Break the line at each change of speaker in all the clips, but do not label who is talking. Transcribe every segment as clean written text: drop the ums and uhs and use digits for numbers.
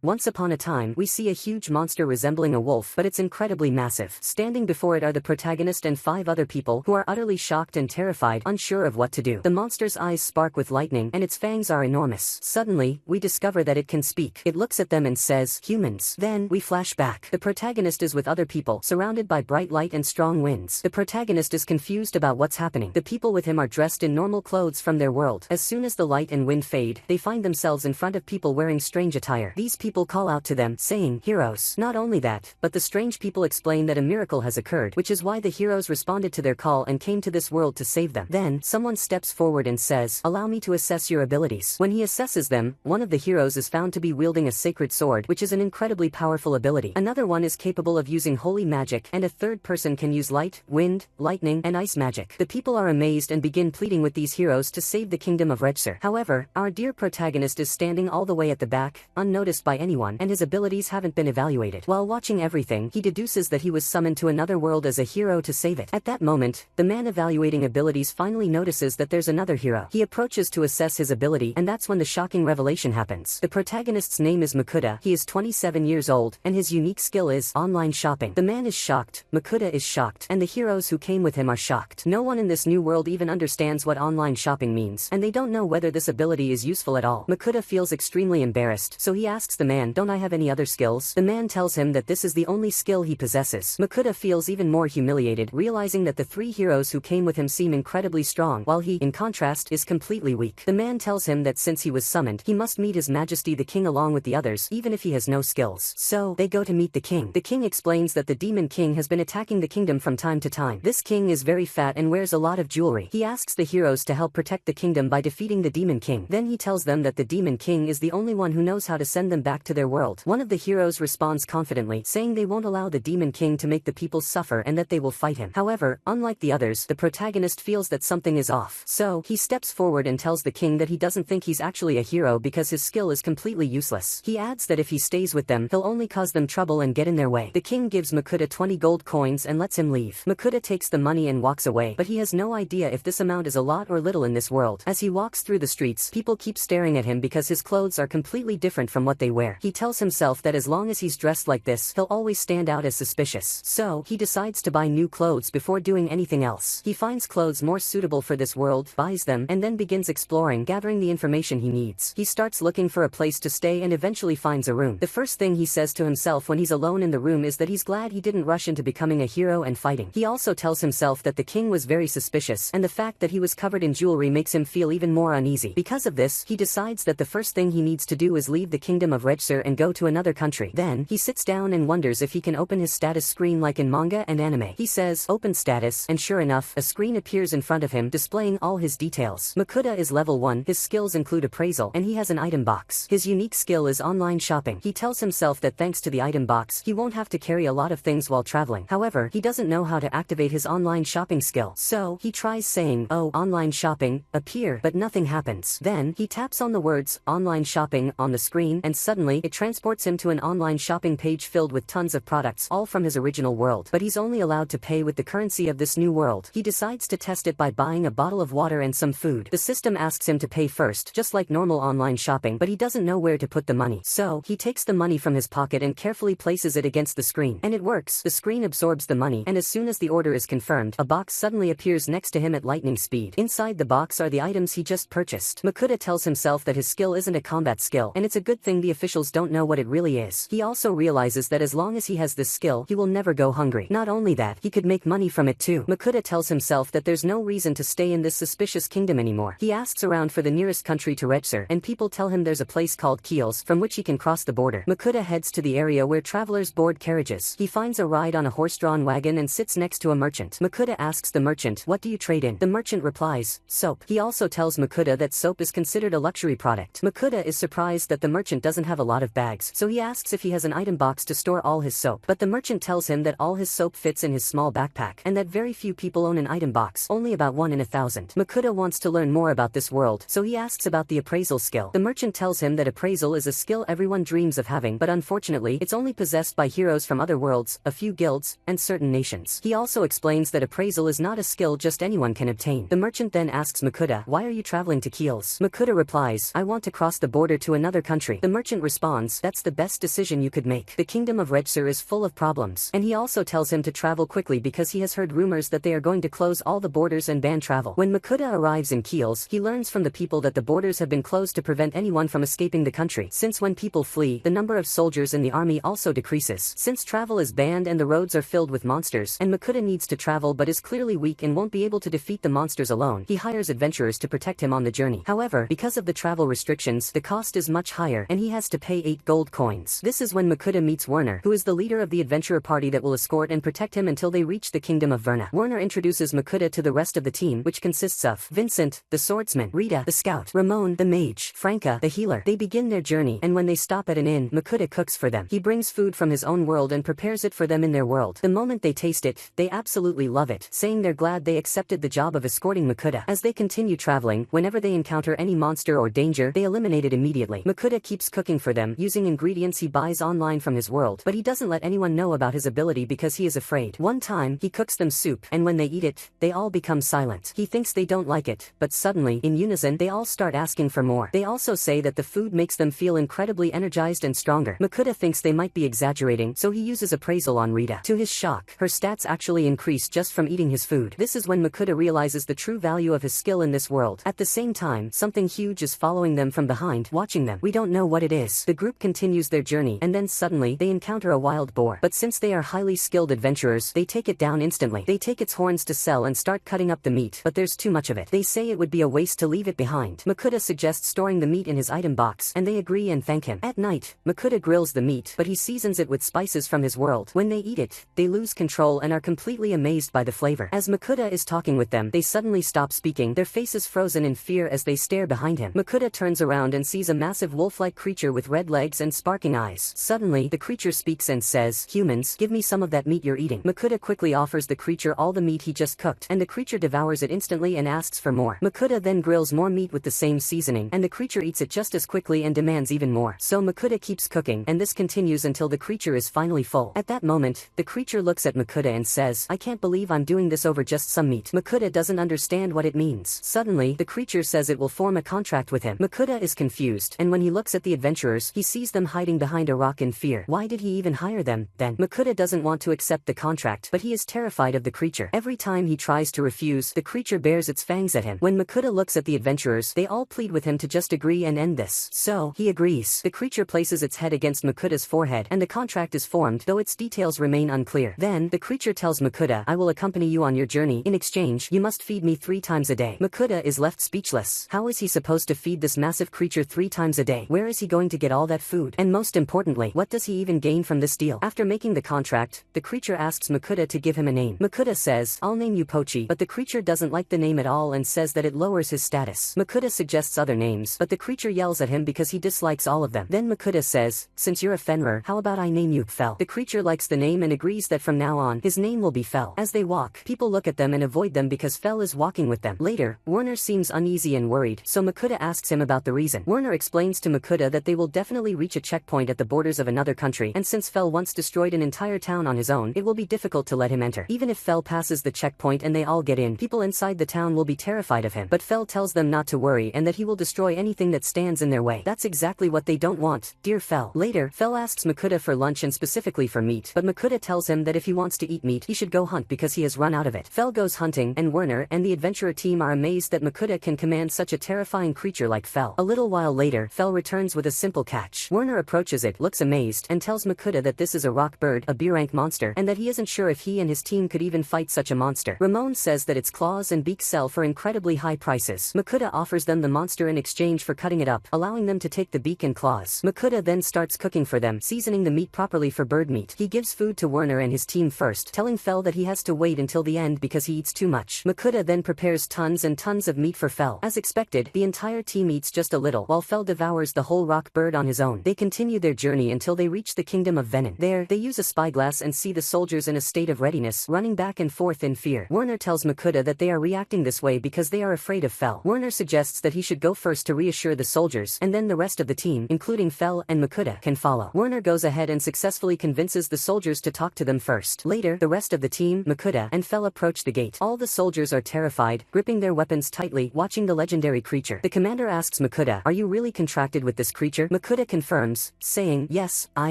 Once upon a time, we see a huge monster resembling a wolf, but it's incredibly massive. Standing before it are the protagonist and 5 other people who are utterly shocked and terrified, unsure of what to do. The monster's eyes spark with lightning, and its fangs are enormous. Suddenly, we discover that it can speak. It looks at them and says, "Humans." Then, we flash back. The protagonist is with other people, surrounded by bright light and strong winds. The protagonist is confused about what's happening. The people with him are dressed in normal clothes from their world. As soon as the light and wind fade, they find themselves in front of people wearing strange attire. These people call out to them, saying, "Heroes." Not only that, but the strange people explain that a miracle has occurred, which is why the heroes responded to their call and came to this world to save them. Then, someone steps forward and says, "Allow me to assess your abilities." When he assesses them, one of the heroes is found to be wielding a sacred sword, which is an incredibly powerful ability. Another one is capable of using holy magic, and a third person can use light, wind, lightning, and ice magic. The people are amazed and begin pleading with these heroes to save the kingdom of Redser. However, our dear protagonist is standing all the way at the back, unnoticed by anyone, and his abilities haven't been evaluated. While watching everything, he deduces that he was summoned to another world as a hero to save it. At that moment, the man evaluating abilities finally notices that there's another hero. He approaches to assess his ability, and that's when the shocking revelation happens. The protagonist's name is Makuta. He is 27 years old, and his unique skill is online shopping. The man is shocked, Makuta is shocked, and the heroes who came with him are shocked. No one in this new world even understands what online shopping means, and they don't know whether this ability is useful at all. Makuta feels extremely embarrassed, so he asks the man, "Don't I have any other skills?" The man tells him that this is the only skill he possesses. Makuta feels even more humiliated, realizing that the 3 heroes who came with him seem incredibly strong, while he, in contrast, is completely weak. The man tells him that since he was summoned, he must meet His Majesty the King along with the others, even if he has no skills. So, they go to meet the king. The king explains that the Demon King has been attacking the kingdom from time to time. This king is very fat and wears a lot of jewelry. He asks the heroes to help protect the kingdom by defeating the Demon King. Then he tells them that the Demon King is the only one who knows how to send them back to their world. One of the heroes responds confidently, saying they won't allow the Demon King to make the people suffer and that they will fight him. However, unlike the others, the protagonist feels that something is off. So, he steps forward and tells the king that he doesn't think he's actually a hero because his skill is completely useless. He adds that if he stays with them, he'll only cause them trouble and get in their way. The king gives Makuta 20 gold coins and lets him leave. Makuta takes the money and walks away, but he has no idea if this amount is a lot or little in this world. As he walks through the streets, people keep staring at him because his clothes are completely different from what they wear. He tells himself that as long as he's dressed like this, he'll always stand out as suspicious. So, he decides to buy new clothes before doing anything else. He finds clothes more suitable for this world, buys them, and then begins exploring, gathering the information he needs. He starts looking for a place to stay and eventually finds a room. The first thing he says to himself when he's alone in the room is that he's glad he didn't rush into becoming a hero and fighting. He also tells himself that the king was very suspicious, and the fact that he was covered in jewelry makes him feel even more uneasy. Because of this, he decides that the first thing he needs to do is leave the kingdom of Redser and go to another country. Then, he sits down and wonders if he can open his status screen like in manga and anime. He says, "Open status," and sure enough, a screen appears in front of him displaying all his details. Makuta is level 1, his skills include appraisal, and he has an item box. His unique skill is online shopping. He tells himself that thanks to the item box, he won't have to carry a lot of things while traveling. However, he doesn't know how to activate his online shopping skill. So, he tries saying, "Oh, online shopping, appear," but nothing happens. Then, he taps on the words, "online shopping," on the screen, and suddenly, it transports him to an online shopping page filled with tons of products, all from his original world. But he's only allowed to pay with the currency of this new world. He decides to test it by buying a bottle of water and some food. The system asks him to pay first, just like normal online shopping, but he doesn't know where to put the money. So, he takes the money from his pocket and carefully places it against the screen. And it works. The screen absorbs the money, and as soon as the order is confirmed, a box suddenly appears next to him at lightning speed. Inside the box are the items he just purchased. Makuta tells himself that his skill isn't a combat skill, and it's a good thing the officials don't know what it really is. He also realizes that as long as he has this skill, he will never go hungry. Not only that, he could make money from it too. Makuta tells himself that there's no reason to stay in this suspicious kingdom anymore. He asks around for the nearest country to Redser, and people tell him there's a place called Kiels, from which he can cross the border. Makuta heads to the area where travelers board carriages. He finds a ride on a horse-drawn wagon and sits next to a merchant. Makuta asks the merchant, "What do you trade in?" The merchant replies, "Soap." He also tells Makuta that soap is considered a luxury product. Makuta is surprised that the merchant doesn't have a lot of bags, so he asks if he has an item box to store all his soap. But the merchant tells him that all his soap fits in his small backpack, and that very few people own an item box, only about 1 in 1,000. Makuta wants to learn more about this world, so he asks about the appraisal skill. The merchant tells him that appraisal is a skill everyone dreams of having, but unfortunately, it's only possessed by heroes from other worlds, a few guilds, and certain nations. He also explains that appraisal is not a skill just anyone can obtain. The merchant then asks Makuta, "Why are you traveling to Kiels?" Makuta replies, "I want to cross the border to another country." The merchant responds, "That's the best decision you could make. The kingdom of Redsur is full of problems." And he also tells him to travel quickly because he has heard rumors that they are going to close all the borders and ban travel. When Makuta arrives in Kiels, he learns from the people that the borders have been closed to prevent anyone from escaping the country. Since when people flee, the number of soldiers in the army also decreases. Since travel is banned and the roads are filled with monsters, and Makuta needs to travel but is clearly weak and won't be able to defeat the monsters alone, he hires adventurers to protect him on the journey. However, because of the travel restrictions, the cost is much higher, and he has to pay 8 gold coins. This is when Makuta meets Werner, who is the leader of the adventurer party that will escort and protect him until they reach the kingdom of Verna. Werner introduces Makuta to the rest of the team, which consists of Vincent, the swordsman, Rita, the scout, Ramon, the mage, Franca, the healer. They begin their journey, and when they stop at an inn, Makuta cooks for them. He brings food from his own world and prepares it for them in their world. The moment they taste it, they absolutely love it, saying they're glad they accepted the job of escorting Makuta. As they continue traveling, whenever they encounter any monster or danger, they eliminate it immediately. Makuta keeps cooking for them using ingredients he buys online from his world, but he doesn't let anyone know about his ability because he is afraid. One time, he cooks them soup, and when they eat it, they all become silent. He thinks they don't like it, but suddenly, in unison, they all start asking for more. They also say that the food makes them feel incredibly energized and stronger. Makuta thinks they might be exaggerating, so he uses appraisal on Rita. To his shock, her stats actually increase just from eating his food. This is when Makuta realizes the true value of his skill in this world. At the same time, something huge is following them from behind, watching them. We don't know what it is. The group continues their journey, and then suddenly, they encounter a wild boar. But since they are highly skilled adventurers, they take it down instantly. They take its horns to sell and start cutting up the meat, but there's too much of it. They say it would be a waste to leave it behind. Makuta suggests storing the meat in his item box, and they agree and thank him. At night, Makuta grills the meat, but he seasons it with spices from his world. When they eat it, they lose control and are completely amazed by the flavor. As Makuta is talking with them, they suddenly stop speaking, their faces frozen in fear as they stare behind him. Makuta turns around and sees a massive wolf-like creature with red legs and sparking eyes. Suddenly, the creature speaks and says, "Humans, give me some of that meat you're eating." Makuta quickly offers the creature all the meat he just cooked, and the creature devours it instantly and asks for more. Makuta then grills more meat with the same seasoning, and the creature eats it just as quickly and demands even more. So Makuta keeps cooking, and this continues until the creature is finally full. At that moment, the creature looks at Makuta and says, "I can't believe I'm doing this over just some meat." Makuta doesn't understand what it means. Suddenly, the creature says it will form a contract with him. Makuta is confused, and when he looks at the adventurers, he sees them hiding behind a rock in fear. Why did he even hire them, then? Makuta doesn't want to accept the contract, but he is terrified of the creature. Every time he tries to refuse, the creature bares its fangs at him. When Makuta looks at the adventurers, they all plead with him to just agree and end this. So, he agrees. The creature places its head against Makuta's forehead, and the contract is formed, though its details remain unclear. Then, the creature tells Makuta, "I will accompany you on your journey. In exchange, you must feed me 3 times a day." Makuta is left speechless. How is he supposed to feed this massive creature 3 times a day? Where is he going to get all that food? And most importantly, what does he even gain from this deal? After making the contract, the creature asks Makuta to give him a name. Makuta says, "I'll name you Pochi," but the creature doesn't like the name at all and says that it lowers his status. Makuta suggests other names, but the creature yells at him because he dislikes all of them. Then Makuta says, "Since you're a Fenrir, how about I name you Fel?" The creature likes the name and agrees that from now on, his name will be Fel. As they walk, people look at them and avoid them because Fel is walking with them. Later, Werner seems uneasy and worried, so Makuta asks him about the reason. Werner explains to Makuta that they will definitely reach a checkpoint at the borders of another country, and since Fel once destroyed an entire town on his own, it will be difficult to let him enter. Even if Fel passes the checkpoint and they all get in, people inside the town will be terrified of him. But Fel tells them not to worry and that he will destroy anything that stands in their way. That's exactly what they don't want, dear Fel. Later, Fel asks Makuta for lunch and specifically for meat, but Makuta tells him that if he wants to eat meat, he should go hunt because he has run out of it. Fel goes hunting, and Werner and the adventurer team are amazed that Makuta can command such a terrifying creature like Fel. A little while later, Fel returns with a simple catch. Werner approaches it, looks amazed, and tells Makuta that this is a rock bird, a B-rank monster, and that he isn't sure if he and his team could even fight such a monster. Ramon says that its claws and beak sell for incredibly high prices. Makuta offers them the monster in exchange for cutting it up, allowing them to take the beak and claws. Makuta then starts cooking for them, seasoning the meat properly for bird meat. He gives food to Werner and his team first, telling Fel that he has to wait until the end because he eats too much. Makuta then prepares tons and tons of meat for Fel. As expected, the entire team eats just a little, while Fel devours the whole rock bird on his own. They continue their journey until they reach the kingdom of Venin. There, they use a spyglass and see the soldiers in a state of readiness, running back and forth in fear. Werner tells Makuta that they are reacting this way because they are afraid of Fel. Werner suggests that he should go first to reassure the soldiers, and then the rest of the team, including Fel and Makuta, can follow. Werner goes ahead and successfully convinces the soldiers to talk to them first. Later, the rest of the team, Makuta, and Fel approach the gate. All the soldiers are terrified, gripping their weapons tightly, watching the legendary creature. The commander asks Makuta, "Are you really contracted with this creature?" Makuta confirms, saying, yes, I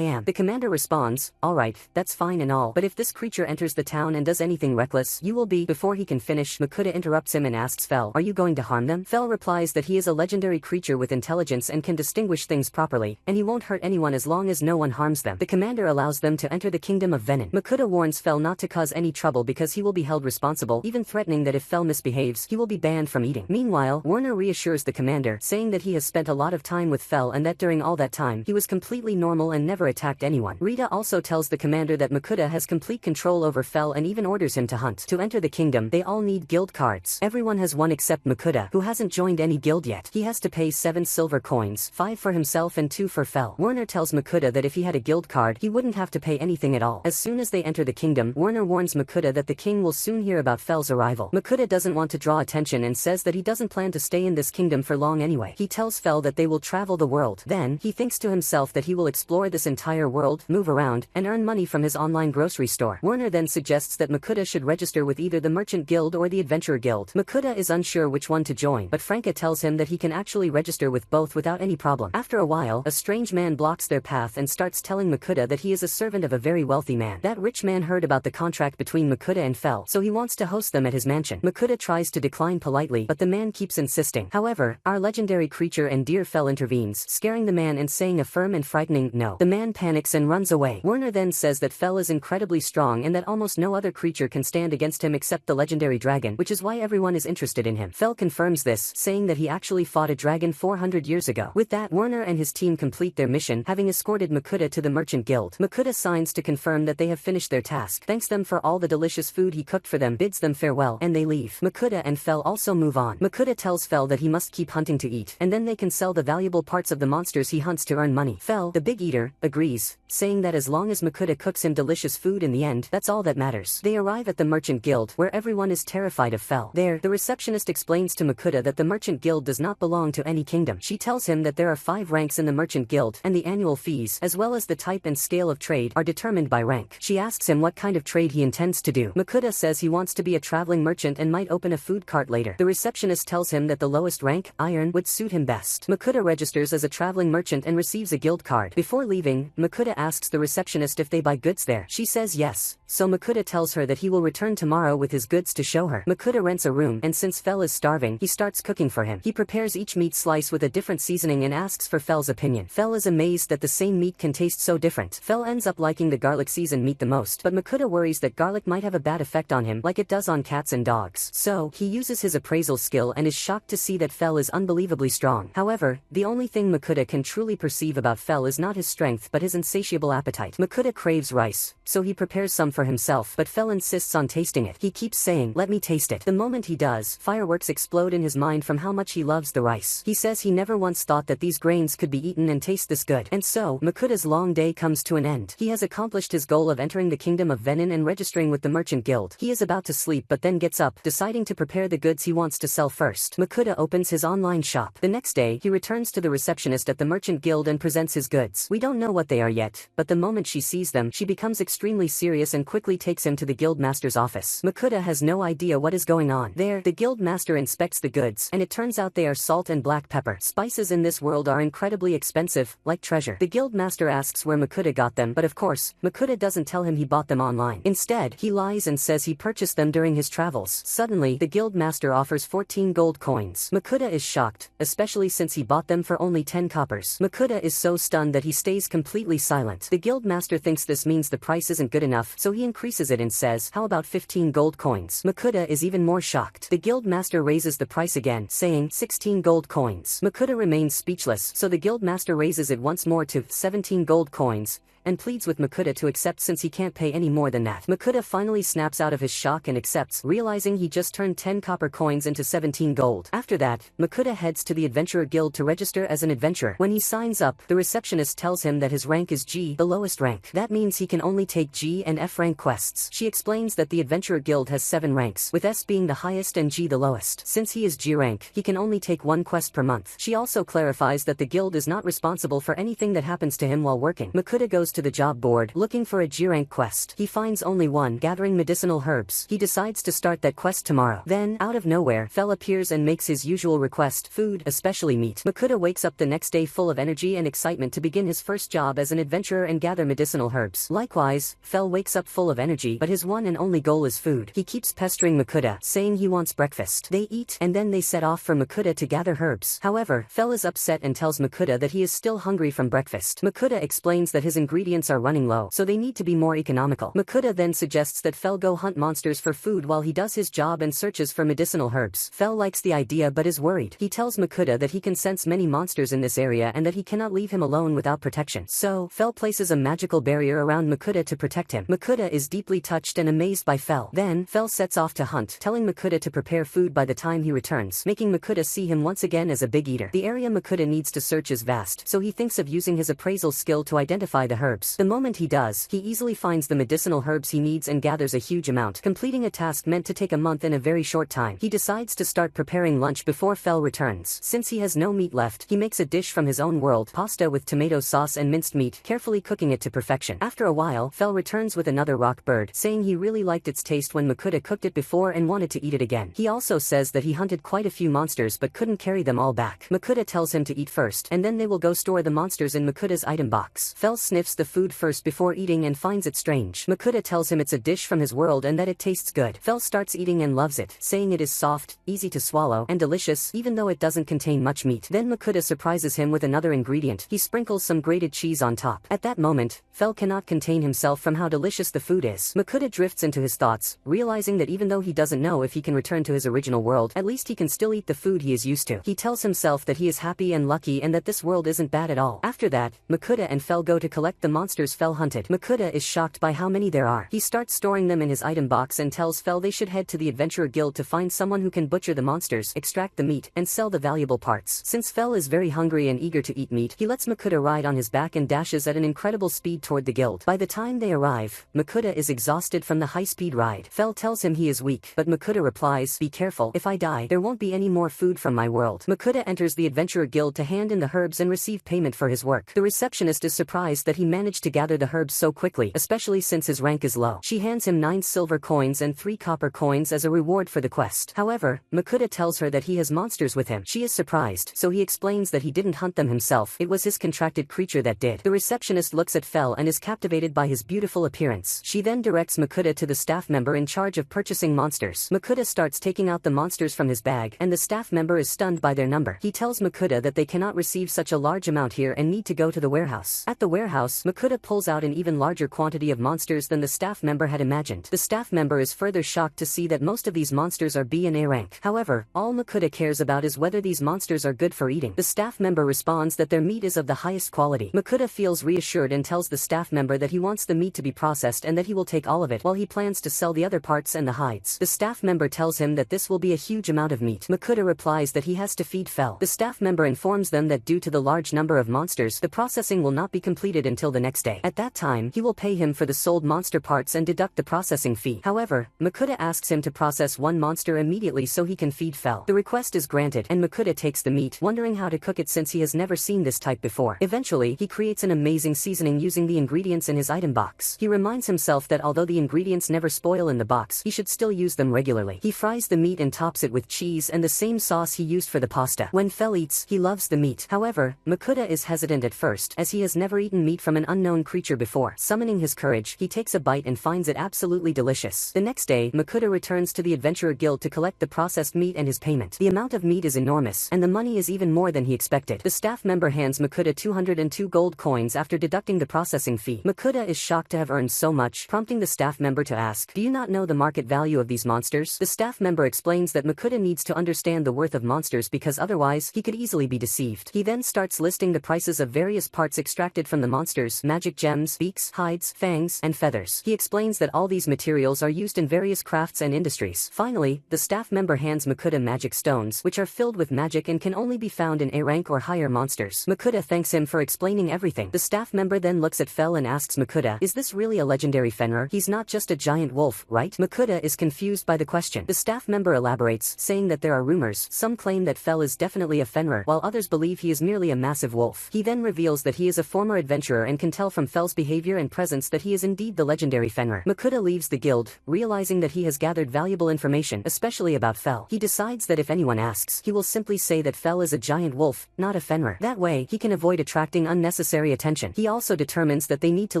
am. The commander responds, alright, that's fine and all, but if this creature enters the town and does anything reckless, you will be. Before he can finish, Makuta interrupts him and asks Fel, are you going to harm them? Fel replies that he is a legendary creature with intelligence and can distinguish things properly, and he won't hurt anyone as long as no one harms them. The commander allows them to enter the kingdom of Venin. Makuta warns Fel not to cause any trouble because he will be held responsible, even threatening that if Fel misbehaves, he will be banned from eating. Meanwhile, Werner reassures the commander, saying that he has spent a lot of time with Fel and that during all that time, he was completely normal and never attacked anyone. Rita also tells the commander that Makuta has complete control over Fel and even orders him to hunt. To enter the kingdom, they all need guild cards. Everyone has one except Makuta, who hasn't joined any guild yet. He has to pay 7 silver coins, 5 for himself and 2 for Fel. Werner tells Makuta that if he had a guild card, he wouldn't have to pay anything at all. As soon as they enter the kingdom, Werner warns Makuta that the king will soon hear about Fel's arrival. Makuta doesn't want to draw attention and says that he doesn't plan to stay in this kingdom for long anyway. He tells Fel that they will travel the world. Then, he thinks to himself that he will explore this entire world, move around, and earn money from his online grocery store. Werner then suggests that Makuta should register with either the Merchant Guild or the Adventurer Guild. Makuta is unsure which one to join, but Franka tells him that he can actually register with both without any problem. After a while, a strange man blocks their path and starts telling Makuta that he is a servant of a very wealthy man. That rich man heard about the contract between Makuta and Fel, so he wants to host them at his mansion. Makuta tries to decline politely, but the man keeps insisting. However, our legendary creature and dear Fel intervenes, scaring the man and saying a firm and frightening no. The man panics and runs away. Werner then says that Fel is incredibly strong and that almost no other creature can stand against him except the legendary dragon, which is why everyone is interested in him. Fel confirms this, saying that he actually fought a dragon 400 years ago. With that, Werner and his team complete their mission, having escorted Makuta to the Merchant Guild. Makuta signs to confirm that they have finished their task, thanks them for all the delicious food he cooked for them, bids them farewell, and they leave. Makuta and Fel also move on. Makuta tells Fel that he must keep hunting to eat, and then they can sell the valuable parts of the monsters he hunts to earn money. Fel, the big eater, agrees, saying that as long as Makuta cooks him delicious food in the end, that's all that matters. They arrive at the Merchant Guild, where everyone is terrified of Fel. There, the receptionist explains to Makuta that the Merchant Guild does not belong to any kingdom. She tells him that there are 5 ranks in the Merchant Guild, and the annual fees, as well as the type and scale of trade, are determined by rank. She asks him what kind of trade he intends to do. Makuta says he wants to be a traveling merchant and might open a food cart later. The receptionist tells him that the lowest rank, iron, would suit him best. Makuta registers as a traveling merchant and receives a guild card. Before leaving, Makuta asks the receptionist if they buy goods there. She says yes, so Makuta tells her that he will return tomorrow with his goods to show her. Makuta rents a room, and since Fel is starving, he starts cooking for him. He prepares each meat slice with a different seasoning and asks for Fel's opinion. Fel is amazed that the same meat can taste so different. Fel ends up liking the garlic seasoned meat the most, but Makuta worries that garlic might have a bad effect on him, like it does on cats and dogs. So, he uses his appraisal skill and is shocked to see that Fel is unbelievably strong. However, the only thing Makuta can truly perceive about Fel is not his strength but his insatiable appetite. Makuta craves rice, so he prepares some for himself, but Fel insists on tasting it. He keeps saying, let me taste it. The moment he does, fireworks explode in his mind from how much he loves the rice. He says he never once thought that these grains could be eaten and taste this good. And so, Makuta's long day comes to an end. He has accomplished his goal of entering the kingdom of Venin and registering with the Merchant Guild. He is about to sleep but then gets up, deciding to prepare the goods he wants to sell first. Makuta opens his online shop. The next day, he returns to the receptionist at the Merchant Guild and presents his goods. We don't know what they are yet, but the moment she sees them, she becomes extremely serious and quickly takes him to the guild master's office. Makuta has no idea what is going on. There, the guild master inspects the goods, and it turns out they are salt and black pepper. Spices in this world are incredibly expensive, like treasure. The guild master asks where Makuta got them, but of course, Makuta doesn't tell him he bought them online. Instead, he lies and says he purchased them during his travels. Suddenly, the guild master offers 14 gold coins. Makuta is shocked, especially since he bought them for only 10 coppers. Makuta is so stunned that he stays completely silent. The guild master thinks this means the price isn't good enough, so he increases it and says, how about 15 gold coins? Makuta is even more shocked. The guild master raises the price again, saying 16 gold coins. Makuta remains speechless, so the guild master raises it once more to 17 gold coins, and pleads with Makuta to accept since he can't pay any more than that. Makuta finally snaps out of his shock and accepts, realizing he just turned 10 copper coins into 17 gold. After that, Makuta heads to the Adventurer Guild to register as an adventurer. When he signs up, the receptionist tells him that his rank is G, the lowest rank. That means he can only take G and F rank quests. She explains that the Adventurer Guild has 7 ranks, with S being the highest and G the lowest. Since he is G rank, he can only take 1 quest per month. She also clarifies that the guild is not responsible for anything that happens to him while working. Makuta goes goes to the job board, looking for a G-rank quest. He finds only one, gathering medicinal herbs. He decides to start that quest tomorrow. Then, out of nowhere, Fel appears and makes his usual request, food, especially meat. Makuta wakes up the next day full of energy and excitement to begin his first job as an adventurer and gather medicinal herbs. Likewise, Fel wakes up full of energy, but his one and only goal is food. He keeps pestering Makuta, saying he wants breakfast. They eat, and then they set off for Makuta to gather herbs. However, Fel is upset and tells Makuta that he is still hungry from breakfast. Makuta explains that his ingredients are running low, so they need to be more economical. Makuta then suggests that Fel go hunt monsters for food while he does his job and searches for medicinal herbs. Fel likes the idea but is worried. He tells Makuta that he can sense many monsters in this area and that he cannot leave him alone without protection. So, Fel places a magical barrier around Makuta to protect him. Makuta is deeply touched and amazed by Fel. Then, Fel sets off to hunt, telling Makuta to prepare food by the time he returns, making Makuta see him once again as a big eater. The area Makuta needs to search is vast, so he thinks of using his appraisal skill to identify the herbs. The moment he does, he easily finds the medicinal herbs he needs and gathers a huge amount, completing a task meant to take a month in a very short time. He decides to start preparing lunch before Fel returns. Since he has no meat left, he makes a dish from his own world, pasta with tomato sauce and minced meat, carefully cooking it to perfection. After a while, Fel returns with another rock bird, saying he really liked its taste when Makuta cooked it before and wanted to eat it again. He also says that he hunted quite a few monsters but couldn't carry them all back. Makuta tells him to eat first, and then they will go store the monsters in Makuta's item box. Fel sniffs the food first before eating and finds it strange. Makuta tells him it's a dish from his world and that it tastes good. Fel starts eating and loves it, saying it is soft, easy to swallow, and delicious, even though it doesn't contain much meat. Then Makuta surprises him with another ingredient. He sprinkles some grated cheese on top. At that moment, Fel cannot contain himself from how delicious the food is. Makuta drifts into his thoughts, realizing that even though he doesn't know if he can return to his original world, at least he can still eat the food he is used to. He tells himself that he is happy and lucky and that this world isn't bad at all. After that, Makuta and Fel go to collect the monsters Fel hunted. Makuta is shocked by how many there are. He starts storing them in his item box and tells Fel they should head to the Adventurer Guild to find someone who can butcher the monsters, extract the meat, and sell the valuable parts. Since Fel is very hungry and eager to eat meat, he lets Makuta ride on his back and dashes at an incredible speed toward the guild. By the time they arrive, Makuta is exhausted from the high-speed ride. Fel tells him he is weak, but Makuta replies, "Be careful, if I die, there won't be any more food from my world." Makuta enters the Adventurer Guild to hand in the herbs and receive payment for his work. The receptionist is surprised that he managed to gather the herbs so quickly, especially since his rank is low. She hands him 9 silver coins and 3 copper coins as a reward for the quest. However, Makuta tells her that he has monsters with him. She is surprised, so he explains that he didn't hunt them himself, it was his contracted creature that did. The receptionist looks at Fel and is captivated by his beautiful appearance. She then directs Makuta to the staff member in charge of purchasing monsters. Makuta starts taking out the monsters from his bag, and the staff member is stunned by their number. He tells Makuta that they cannot receive such a large amount here and need to go to the warehouse. At the warehouse, Makuta pulls out an even larger quantity of monsters than the staff member had imagined. The staff member is further shocked to see that most of these monsters are B and A rank. However, all Makuta cares about is whether these monsters are good for eating. The staff member responds that their meat is of the highest quality. Makuta feels reassured and tells the staff member that he wants the meat to be processed and that he will take all of it while he plans to sell the other parts and the hides. The staff member tells him that this will be a huge amount of meat. Makuta replies that he has to feed Fel. The staff member informs them that due to the large number of monsters, the processing will not be completed until the next day. At that time, he will pay him for the sold monster parts and deduct the processing fee. However, Makuta asks him to process one monster immediately so he can feed Fel. The request is granted, and Makuta takes the meat, wondering how to cook it since he has never seen this type before. Eventually, he creates an amazing seasoning using the ingredients in his item box. He reminds himself that although the ingredients never spoil in the box, he should still use them regularly. He fries the meat and tops it with cheese and the same sauce he used for the pasta. When Fel eats, he loves the meat. However, Makuta is hesitant at first, as he has never eaten meat from an unknown creature before. Summoning his courage, he takes a bite and finds it absolutely delicious. The next day, Makuta returns to the Adventurer Guild to collect the processed meat and his payment. The amount of meat is enormous, and the money is even more than he expected. The staff member hands Makuta 202 gold coins after deducting the processing fee. Makuta is shocked to have earned so much, prompting the staff member to ask, "Do you not know the market value of these monsters?" The staff member explains that Makuta needs to understand the worth of monsters because otherwise, he could easily be deceived. He then starts listing the prices of various parts extracted from the monsters: magic gems, beaks, hides, fangs, and feathers. He explains that all these materials are used in various crafts and industries. Finally, the staff member hands Makuta magic stones, which are filled with magic and can only be found in A rank or higher monsters. Makuta thanks him for explaining everything. The staff member then looks at Fel and asks Makuta, "Is this really a legendary Fenrir? He's not just a giant wolf, right?" Makuta is confused by the question. The staff member elaborates, saying that there are rumors. Some claim that Fel is definitely a Fenrir, while others believe he is merely a massive wolf. He then reveals that he is a former adventurer and can tell from Fel's behavior and presence that he is indeed the legendary Fenrir. Makuta leaves the guild, realizing that he has gathered valuable information, especially about Fel. He decides that if anyone asks, he will simply say that Fel is a giant wolf, not a Fenrir. That way, he can avoid attracting unnecessary attention. He also determines that they need to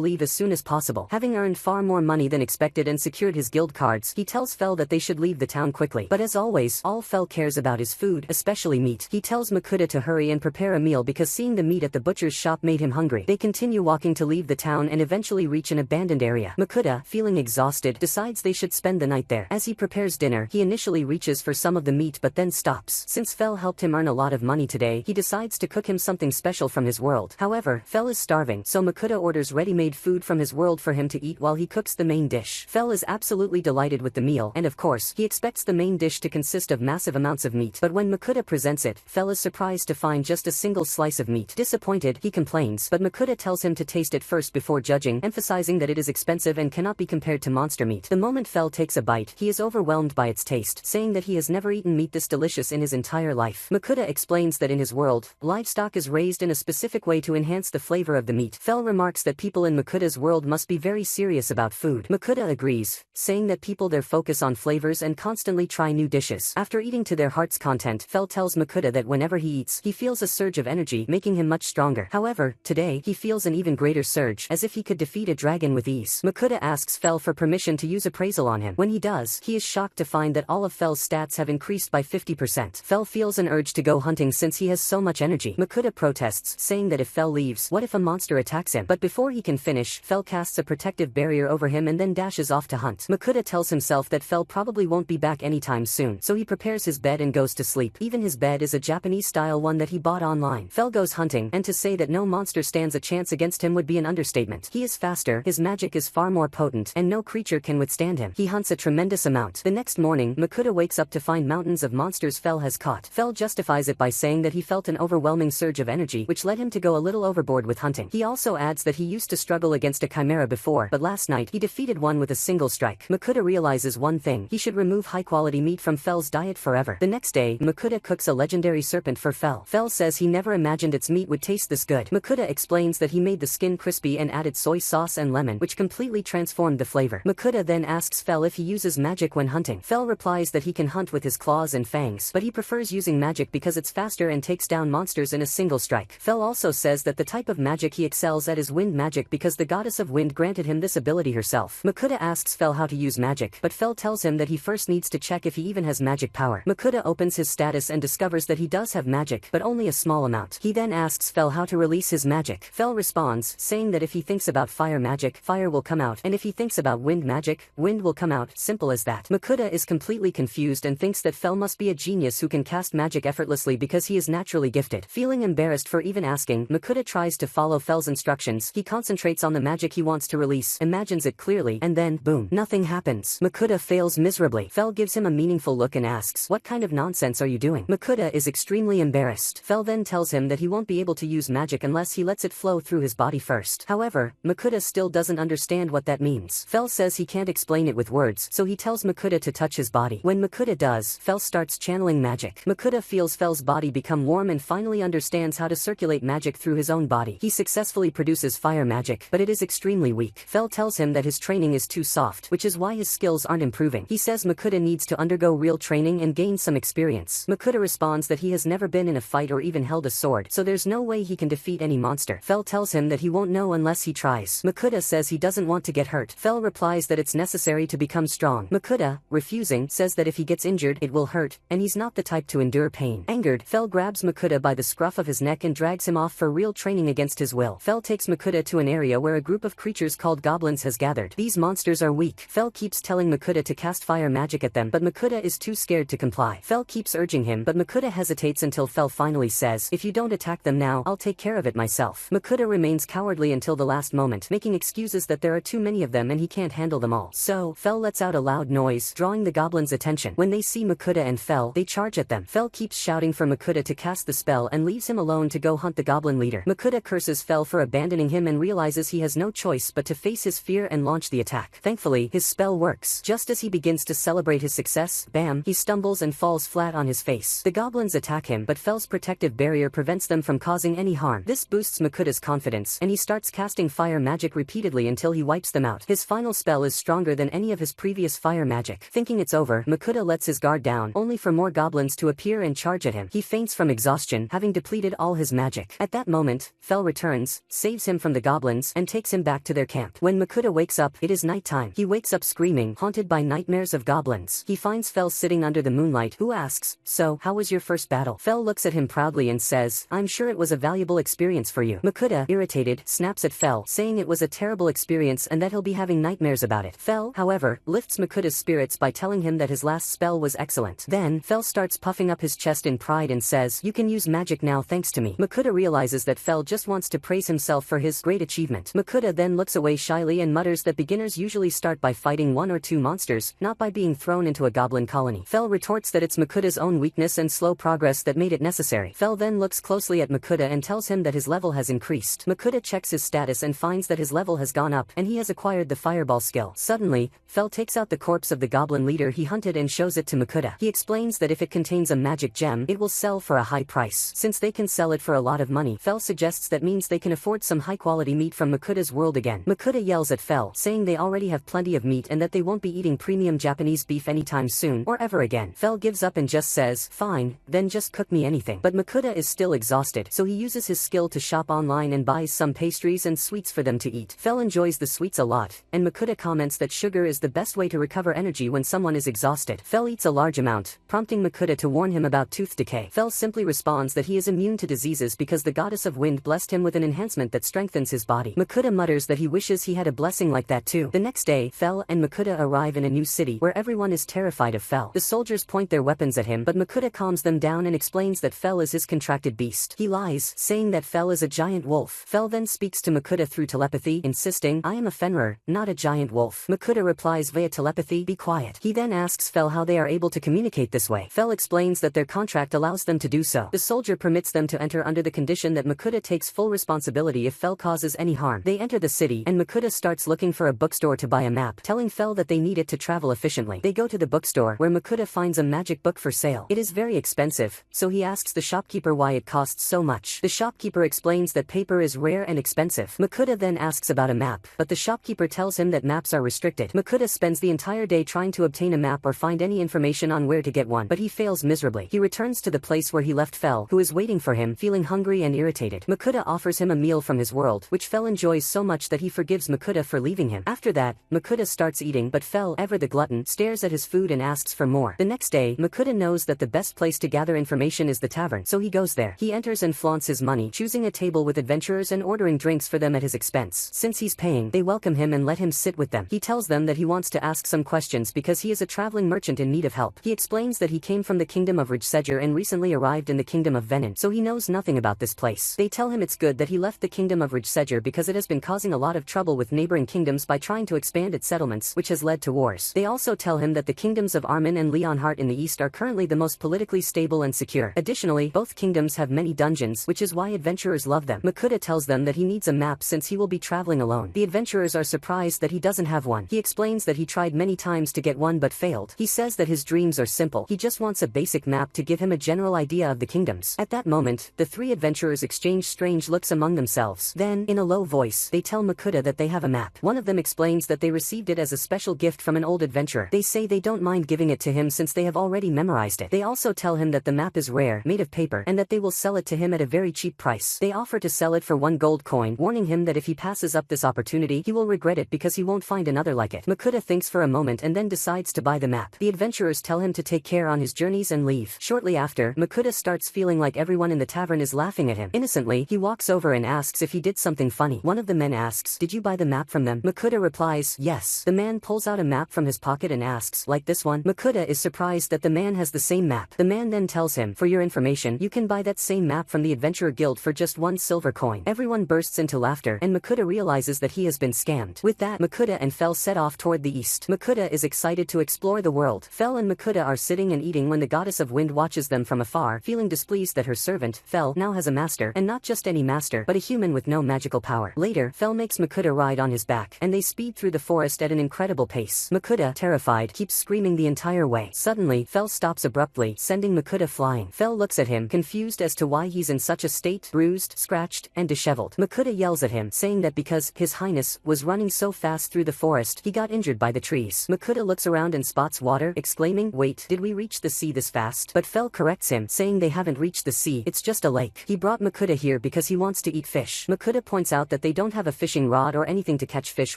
leave as soon as possible. Having earned far more money than expected and secured his guild cards, he tells Fel that they should leave the town quickly. But as always, all Fel cares about is food, especially meat. He tells Makuta to hurry and prepare a meal because seeing the meat at the butcher's shop made him hungry. They continue walking to leave the town and eventually reach an abandoned area. Makuta, feeling exhausted, decides they should spend the night there. As he prepares dinner, he initially reaches for some of the meat but then stops. Since Fel helped him earn a lot of money today, he decides to cook him something special from his world. However, Fel is starving, so Makuta orders ready-made food from his world for him to eat while he cooks the main dish. Fel is absolutely delighted with the meal, and of course, he expects the main dish to consist of massive amounts of meat. But when Makuta presents it, Fel is surprised to find just a single slice of meat. Disappointed, he complains, but Makuta tells him to taste it first before judging, emphasizing that it is expensive and cannot be compared to monster meat. The moment Fel takes a bite, he is overwhelmed by its taste, saying that he has never eaten meat this delicious in his entire life. Makuta explains that in his world, livestock is raised in a specific way to enhance the flavor of the meat. Fel remarks that people in Makuta's world must be very serious about food. Makuta agrees, saying that people there focus on flavors and constantly try new dishes. After eating to their heart's content, Fel tells Makuta that whenever he eats, he feels a surge of energy, making him much stronger. However, today, he feels an even greater surge, as if he could defeat a dragon with ease. Makuta asks Fel for permission to use appraisal on him. When he does, he is shocked to find that all of Fel's stats have increased by 50%. Fel feels an urge to go hunting since he has so much energy. Makuta protests, saying that if Fel leaves, what if a monster attacks him? But before he can finish, Fel casts a protective barrier over him and then dashes off to hunt. Makuta tells himself that Fel probably won't be back anytime soon, so he prepares his bed and goes to sleep. Even his bed is a Japanese-style one that he bought online. Fel goes hunting, and to say that no monster stands a chance against him would be an understatement. He is faster, his magic is far more potent, and no creature can withstand him. He hunts a tremendous amount. The next morning, Makuta wakes up to find mountains of monsters Fel has caught. Fel justifies it by saying that he felt an overwhelming surge of energy, which led him to go a little overboard with hunting. He also adds that he used to struggle against a chimera before, but last night he defeated one with a single strike. Makuta realizes one thing: he should remove high-quality meat from Fel's diet forever. The next day, Makuta cooks a legendary serpent for Fel. Fel says he never imagined its meat would taste this good. Makuta explains that he made the skin crispy and added soy sauce and lemon, which completely transformed the flavor. Makuta then asks Fel if he uses magic when hunting. Fel replies that he can hunt with his claws and fangs, but he prefers using magic because it's faster and takes down monsters in a single strike. Fel also says that the type of magic he excels at is wind magic because the goddess of wind granted him this ability herself. Makuta asks Fel how to use magic, but Fel tells him that he first needs to check if he even has magic power. Makuta opens his status and discovers that he does have magic, but only a small amount. He then asks Fel how to release his magic. Fel responds, saying that if he thinks about fire magic, fire will come out, and if he thinks about wind magic, wind will come out. Simple as that. Makuta is completely confused and thinks that Fel must be a genius who can cast magic effortlessly because he is naturally gifted. Feeling embarrassed for even asking, Makuta tries to follow Fel's instructions. He concentrates on the magic he wants to release, imagines it clearly, and then, boom, nothing happens. Makuta fails miserably. Fel gives him a meaningful look and asks, "What kind of nonsense are you doing?" Makuta is extremely embarrassed. Fel then tells him that he won't be able to use magic unless he lets it flow through his body first. However, Makuta still doesn't understand what that means. Fel says he can't explain it with words, so he tells Makuta to touch his body. When Makuta does, Fel starts channeling magic. Makuta feels Fel's body become warm and finally understands how to circulate magic through his own body. He successfully produces fire magic, but it is extremely weak. Fel tells him that his training is too soft, which is why his skills aren't improving. He says Makuta needs to undergo real training and gain some experience. Makuta responds that he has never been in a fight or even held a sword, so there's no way he can defeat any monster. Fel tells him that he won't know unless he tries. Makuta says he doesn't want to get hurt. Fel replies that it's necessary to become strong. Makuta, refusing, says that if he gets injured, it will hurt, and he's not the type to endure pain. Angered, Fel grabs Makuta by the scruff of his neck and drags him off for real training against his will. Fel takes Makuta to an area where a group of creatures called goblins has gathered. These monsters are weak. Fel keeps telling Makuta to cast fire magic at them, but Makuta is too scared to comply. Fel keeps urging him, but Makuta hesitates until Fel finally says, "If you don't attack them now, I'll take care of it myself." Makuta remains cowardly until the last moment, making excuses that there are too many of them and he can't handle them all. So, Fel lets out a loud noise, drawing the goblins' attention. When they see Makuta and Fel, they charge at them. Fel keeps shouting for Makuta to cast the spell and leaves him alone to go hunt the goblin leader. Makuta curses Fel for abandoning him and realizes he has no choice but to face his fear and launch the attack. Thankfully, his spell works. Just as he begins to celebrate his success, bam, he stumbles and falls flat on his face. The goblins attack him, but Fel's protective barrier prevents them from causing any harm. This boosts Makuta's confidence, once, and he starts casting fire magic repeatedly until he wipes them out. His final spell is stronger than any of his previous fire magic. Thinking it's over, Makuta lets his guard down, only for more goblins to appear and charge at him. He faints from exhaustion, having depleted all his magic. At that moment, Fel returns, saves him from the goblins, and takes him back to their camp. When Makuta wakes up, it is nighttime. He wakes up screaming, haunted by nightmares of goblins. He finds Fel sitting under the moonlight, who asks, "So, how was your first battle?" Fel looks at him proudly and says, "I'm sure it was a valuable experience for you." Makuta, irritated, snaps at Fel, saying it was a terrible experience and that he'll be having nightmares about it. Fel, however, lifts Makuta's spirits by telling him that his last spell was excellent. Then, Fel starts puffing up his chest in pride and says, "You can use magic now thanks to me." Makuta realizes that Fel just wants to praise himself for his great achievement. Makuta then looks away shyly and mutters that beginners usually start by fighting one or two monsters, not by being thrown into a goblin colony. Fel retorts that it's Makuta's own weakness and slow progress that made it necessary. Fel then looks closely at Makuta and tells him that his level has increased. Makuta checks his status and finds that his level has gone up, and he has acquired the fireball skill. Suddenly, Fel takes out the corpse of the goblin leader he hunted and shows it to Makuta. He explains that if it contains a magic gem, it will sell for a high price. Since they can sell it for a lot of money, Fel suggests that means they can afford some high-quality meat from Makuta's world again. Makuta yells at Fel, saying they already have plenty of meat and that they won't be eating premium Japanese beef anytime soon, or ever again. Fel gives up and just says, "Fine, then just cook me anything." But Makuta is still exhausted, so he uses his skill to shop online and buys some pastries and sweets for them to eat. Fel enjoys the sweets a lot, and Makuta comments that sugar is the best way to recover energy when someone is exhausted. Fel eats a large amount, prompting Makuta to warn him about tooth decay. Fel simply responds that he is immune to diseases because the goddess of wind blessed him with an enhancement that strengthens his body. Makuta mutters that he wishes he had a blessing like that too. The next day, Fel and Makuta arrive in a new city where everyone is terrified of Fel. The soldiers point their weapons at him, but Makuta calms them down and explains that Fel is his contracted beast. He lies, saying that Fel is a giant wolf. Fel then speaks to Makuta through telepathy, insisting, "I am a Fenrir, not a giant wolf." Makuta replies via telepathy, "Be quiet." He then asks Fel how they are able to communicate this way. Fel explains that their contract allows them to do so. The soldier permits them to enter under the condition that Makuta takes full responsibility if Fel causes any harm. They enter the city, and Makuta starts looking for a bookstore to buy a map, telling Fel that they need it to travel efficiently. They go to the bookstore, where Makuta finds a magic book for sale. It is very expensive, so he asks the shopkeeper why it costs so much. The shopkeeper explains that paper is rare and expensive. Makuta then asks about a map, but the shopkeeper tells him that maps are restricted. Makuta spends the entire day trying to obtain a map or find any information on where to get one, but he fails miserably. He returns to the place where he left Fel, who is waiting for him, feeling hungry and irritated. Makuta offers him a meal from his world, which Fel enjoys so much that he forgives Makuta for leaving him. After that, Makuta starts eating, but Fel, ever the glutton, stares at his food and asks for more. The next day, Makuta knows that the best place to gather information is the tavern, so he goes there. He enters and flaunts his money, choosing a table with adventurers and ordering drinks for them at his expense. Since he's paying, they welcome him and let him sit with them. He tells them that he wants to ask some questions because he is a traveling merchant in need of help. He explains that he came from the kingdom of Ridgeseger and recently arrived in the kingdom of Venin, so he knows nothing about this place. They tell him it's good that he left the kingdom of Ridgeseger because it has been causing a lot of trouble with neighboring kingdoms by trying to expand its settlements, which has led to wars. They also tell him that the kingdoms of Armin and Leonhardt in the east are currently the most politically stable and secure. Additionally, both kingdoms have many dungeons, which is why adventurers love them. Makuta tells them that he needs a map since he will be traveling alone. The adventurers are surprised that he doesn't have one. He explains that he tried many times to get one but failed. He says that his dreams are simple. He just wants a basic map to give him a general idea of the kingdoms. At that moment, the three adventurers exchange strange looks among themselves. Then, in a low voice, they tell Makuta that they have a map. One of them explains that they received it as a special gift from an old adventurer. They say they don't mind giving it to him since they have already memorized it. They also tell him that the map is rare, made of paper, and that they will sell it to him at a very cheap price. They offer to sell it for 1 gold coin, warning him that if he passes up this opportunity, he will regret it because he won't find another like it. Makuta thinks for a moment and then decides to buy the map. The adventurers tell him to take care on his journeys and leave. Shortly after, Makuta starts feeling like everyone in the tavern is laughing at him. Innocently, he walks over and asks if he did something funny. One of the men asks, "Did you buy the map from them?" Makuta replies, "Yes." The man pulls out a map from his pocket and asks, "Like this one?" Makuta is surprised that the man has the same map. The man then tells him, "For your information, you can buy that same map from the Adventurer Guild for just 1 silver coin." Everyone bursts into laughter, and Makuta realizes that he has been scammed. With that, Makuta and Fel set off toward the east. Makuta is excited to explore the world. Fel and Makuta are sitting and eating when the goddess of wind watches them from afar, feeling displeased that her servant, Fel, now has a master, and not just any master, but a human with no magical power. Later, Fel makes Makuta ride on his back, and they speed through the forest at an incredible pace. Makuta, terrified, keeps screaming the entire way. Suddenly, Fel stops abruptly, sending Makuta flying. Fel looks at him, confused as to why he's in such a state, bruised, scratched, and disheveled. traveled. Makuta yells at him, saying that because His Highness was running so fast through the forest, he got injured by the trees. Makuta looks around and spots water, exclaiming, "Wait, did we reach the sea this fast?" But Fel corrects him, saying they haven't reached the sea, it's just a lake. He brought Makuta here because he wants to eat fish. Makuta points out that they don't have a fishing rod or anything to catch fish